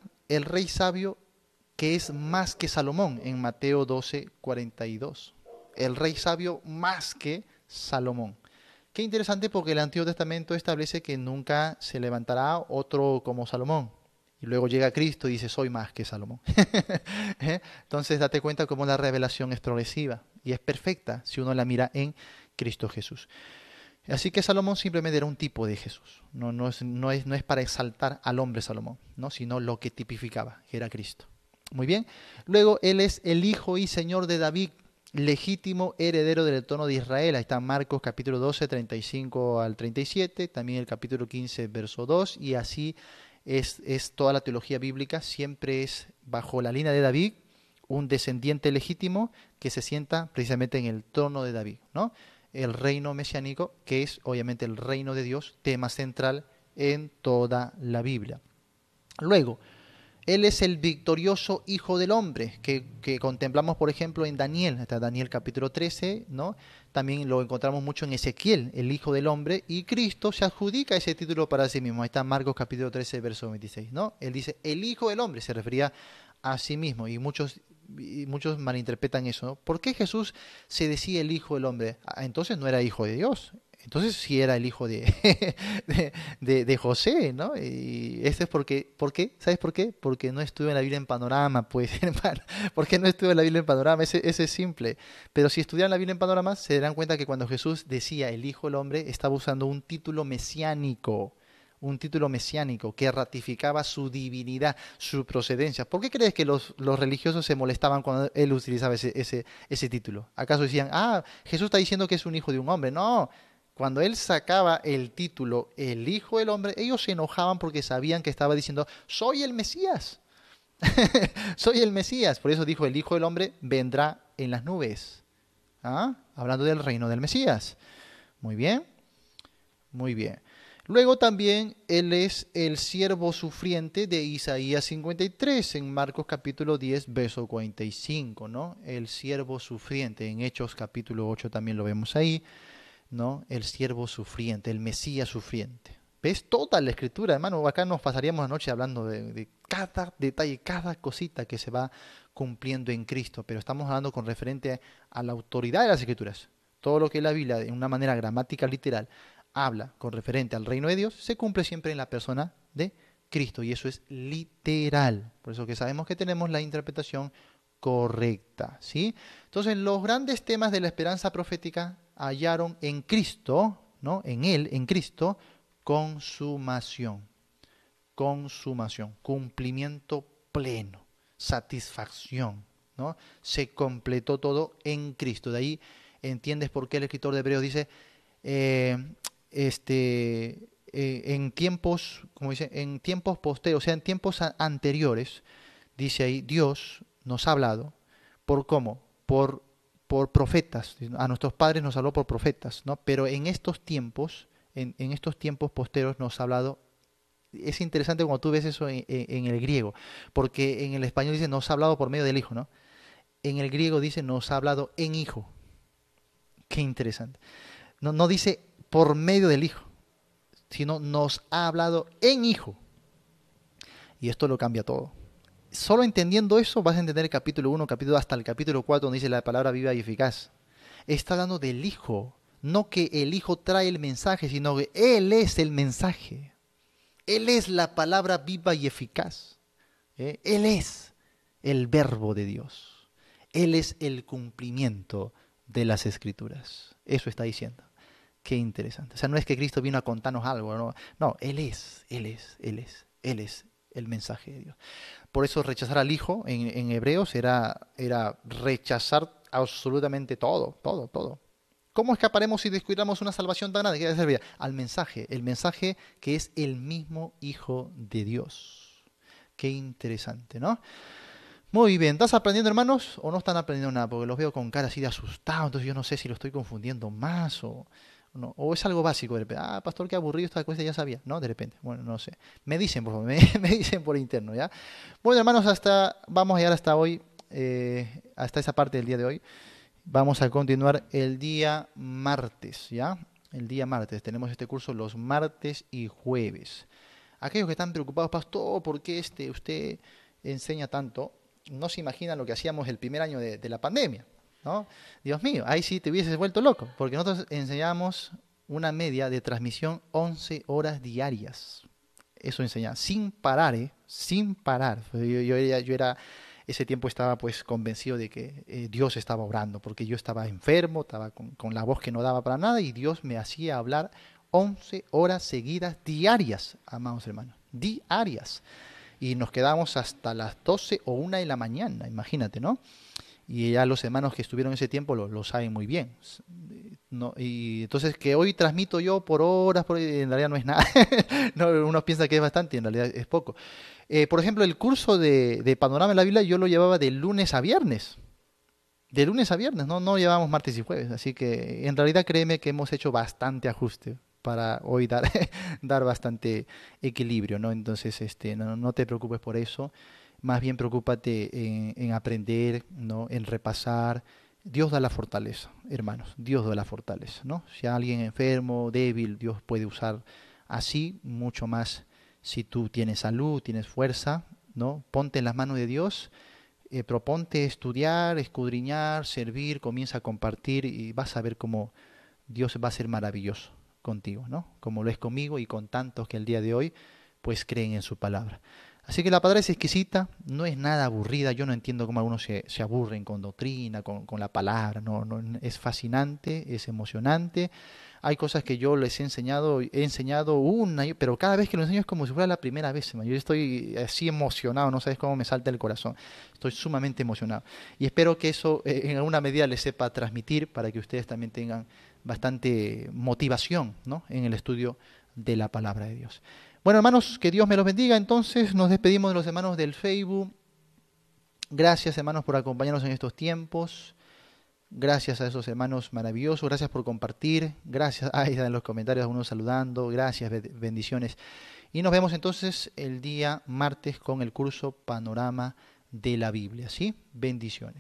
que es más que Salomón en Mateo 12:42. El rey sabio más que Salomón. Qué interesante, porque el Antiguo Testamento establece que nunca se levantará otro como Salomón. Y luego llega Cristo y dice, soy más que Salomón. Entonces date cuenta cómo la revelación es progresiva y es perfecta si uno la mira en Cristo Jesús. Así que Salomón simplemente era un tipo de Jesús. No es para exaltar al hombre Salomón, ¿no? Sino lo que tipificaba, que era Cristo. Muy bien. Luego, Él es el Hijo y Señor de David, legítimo heredero del trono de Israel. Ahí está Marcos capítulo 12, 35 al 37, también el capítulo 15, verso 2, y así es toda la teología bíblica. Siempre es bajo la línea de David, un descendiente legítimo que se sienta precisamente en el trono de David, ¿no? El reino mesiánico, que es obviamente el reino de Dios, tema central en toda la Biblia. Luego, Él es el victorioso Hijo del Hombre, que contemplamos, por ejemplo, en Daniel, hasta Daniel capítulo 13, ¿no? También lo encontramos mucho en Ezequiel, el Hijo del Hombre, y Cristo se adjudica ese título para sí mismo. Ahí está Marcos capítulo 13, verso 26, ¿no? Él dice, el Hijo del Hombre, se refería a sí mismo, y muchos malinterpretan eso, ¿no? ¿Por qué Jesús se decía el Hijo del Hombre? Entonces no era hijo de Dios. Entonces sí era el hijo de José, ¿no? Y eso es ¿por qué? ¿Sabes por qué? Porque no estuve en la Biblia en panorama, pues, hermano. ¿Por qué no estuve en la Biblia en panorama? Ese es simple. Pero si estudiaran la Biblia en panorama, se darán cuenta que cuando Jesús decía el Hijo del Hombre, estaba usando un título mesiánico que ratificaba su divinidad, su procedencia. ¿Por qué crees que los religiosos se molestaban cuando él utilizaba ese título? ¿Acaso decían, Jesús está diciendo que es un hijo de un hombre? No, cuando él sacaba el título, el Hijo del Hombre, ellos se enojaban porque sabían que estaba diciendo, soy el Mesías, soy el Mesías. Por eso dijo, el Hijo del Hombre vendrá en las nubes. Hablando del reino del Mesías. Muy bien, muy bien. Luego también Él es el siervo sufriente de Isaías 53, en Marcos capítulo 10, verso 45, ¿no? El siervo sufriente, en Hechos capítulo 8 también lo vemos ahí, ¿no? El siervo sufriente, el Mesías sufriente. ¿Ves? Toda la escritura, hermano. Acá nos pasaríamos la noche hablando de cada detalle, cada cosita que se va cumpliendo en Cristo, pero estamos hablando con referente a la autoridad de las escrituras. Todo lo que la Biblia, de una manera gramática literal, habla con referente al reino de Dios, se cumple siempre en la persona de Cristo, y eso es literal. Por eso que sabemos que tenemos la interpretación correcta, ¿sí? Entonces, los grandes temas de la esperanza profética hallaron en Cristo, ¿no? En Él, en Cristo, consumación, cumplimiento pleno, satisfacción, ¿no? Se completó todo en Cristo. De ahí entiendes por qué el escritor de Hebreos dice, en tiempos, como dice, en tiempos posteriores, o sea, en tiempos anteriores, dice ahí, Dios nos ha hablado ¿Por cómo? Por profetas. A nuestros padres nos habló por profetas, ¿no? Pero en estos tiempos, en estos tiempos posteros nos ha hablado. Es interesante cuando tú ves eso en el griego, porque en el español dice nos ha hablado por medio del Hijo, ¿no? En el griego dice nos ha hablado en Hijo. Qué interesante. No, no dice por medio del Hijo, sino nos ha hablado en Hijo. Y esto lo cambia todo. Solo entendiendo eso vas a entender el capítulo 1, capítulo hasta el capítulo 4, donde dice la palabra viva y eficaz. Está hablando del Hijo, no que el Hijo trae el mensaje, sino que Él es el mensaje. Él es la palabra viva y eficaz. Él es el verbo de Dios. Él es el cumplimiento de las Escrituras. Eso está diciendo. Qué interesante. O sea, no es que Cristo vino a contarnos algo, no. No, Él es el mensaje de Dios. Por eso rechazar al Hijo en Hebreos era rechazar absolutamente todo. ¿Cómo escaparemos si descuidamos una salvación tan grande? ¿Qué servía? Al mensaje, el mensaje que es el mismo Hijo de Dios. Qué interesante, ¿no? Muy bien, ¿estás aprendiendo, hermanos? ¿O no están aprendiendo nada? Porque los veo con cara así de asustado, entonces yo no sé si lo estoy confundiendo más o no. O es algo básico de repente. Ah, pastor, qué aburrido esta cosa, ya sabía. No, de repente. Bueno, no sé. Me dicen, por favor, me dicen por interno, ¿ya? Bueno, hermanos, vamos a llegar hasta hoy, hasta esa parte del día de hoy. Vamos a continuar el día martes, ¿ya? El día martes. Tenemos este curso los martes y jueves. Aquellos que están preocupados, pastor, ¿por qué usted enseña tanto? No se imaginan lo que hacíamos el primer año de la pandemia, ¿no? Dios mío, ahí sí te hubieses vuelto loco, porque nosotros enseñamos una media de transmisión 11 horas diarias. Eso enseñaba, sin parar, sin parar. Yo era ese tiempo estaba pues convencido de que Dios estaba obrando, porque yo estaba enfermo, estaba con la voz que no daba para nada y Dios me hacía hablar 11 horas seguidas diarias, amados hermanos, diarias. Y nos quedamos hasta las 12 o 1 de la mañana, imagínate, ¿no? Y ya los hermanos que estuvieron ese tiempo lo saben muy bien. No, y entonces que hoy transmito yo por horas, en realidad no es nada. No, uno piensa que es bastante y en realidad es poco. Por ejemplo, el curso de Panorama de la Biblia yo lo llevaba de lunes a viernes. De lunes a viernes, no llevamos martes y jueves. Así que en realidad créeme que hemos hecho bastante ajuste para hoy dar bastante equilibrio, ¿no? Entonces, no te preocupes por eso. Más bien preocúpate en aprender, ¿no? En repasar. Dios da la fortaleza, hermanos. Dios da la fortaleza, ¿no? Si hay alguien enfermo, débil, Dios puede usar así, mucho más si tú tienes salud, tienes fuerza, ¿no? Ponte en las manos de Dios, proponte estudiar, escudriñar, servir, comienza a compartir y vas a ver cómo Dios va a ser maravilloso contigo, ¿no? Como lo es conmigo y con tantos que el día de hoy pues creen en su palabra. Así que la palabra es exquisita, no es nada aburrida. Yo no entiendo cómo algunos se aburren con doctrina, con la palabra. No, es fascinante, es emocionante. Hay cosas que yo les he enseñado pero cada vez que lo enseño es como si fuera la primera vez, hermano. Yo estoy así emocionado, no sabes cómo me salta el corazón. Estoy sumamente emocionado. Y espero que eso en alguna medida les sepa transmitir para que ustedes también tengan bastante motivación, ¿no? En el estudio de la palabra de Dios. Bueno, hermanos, que Dios me los bendiga. Entonces nos despedimos de los hermanos del Facebook. Gracias, hermanos, por acompañarnos en estos tiempos. Gracias a esos hermanos maravillosos. Gracias por compartir. Gracias. Ahí en los comentarios algunos saludando. Gracias, bendiciones. Y nos vemos entonces el día martes con el curso Panorama de la Biblia. ¿Sí? Bendiciones.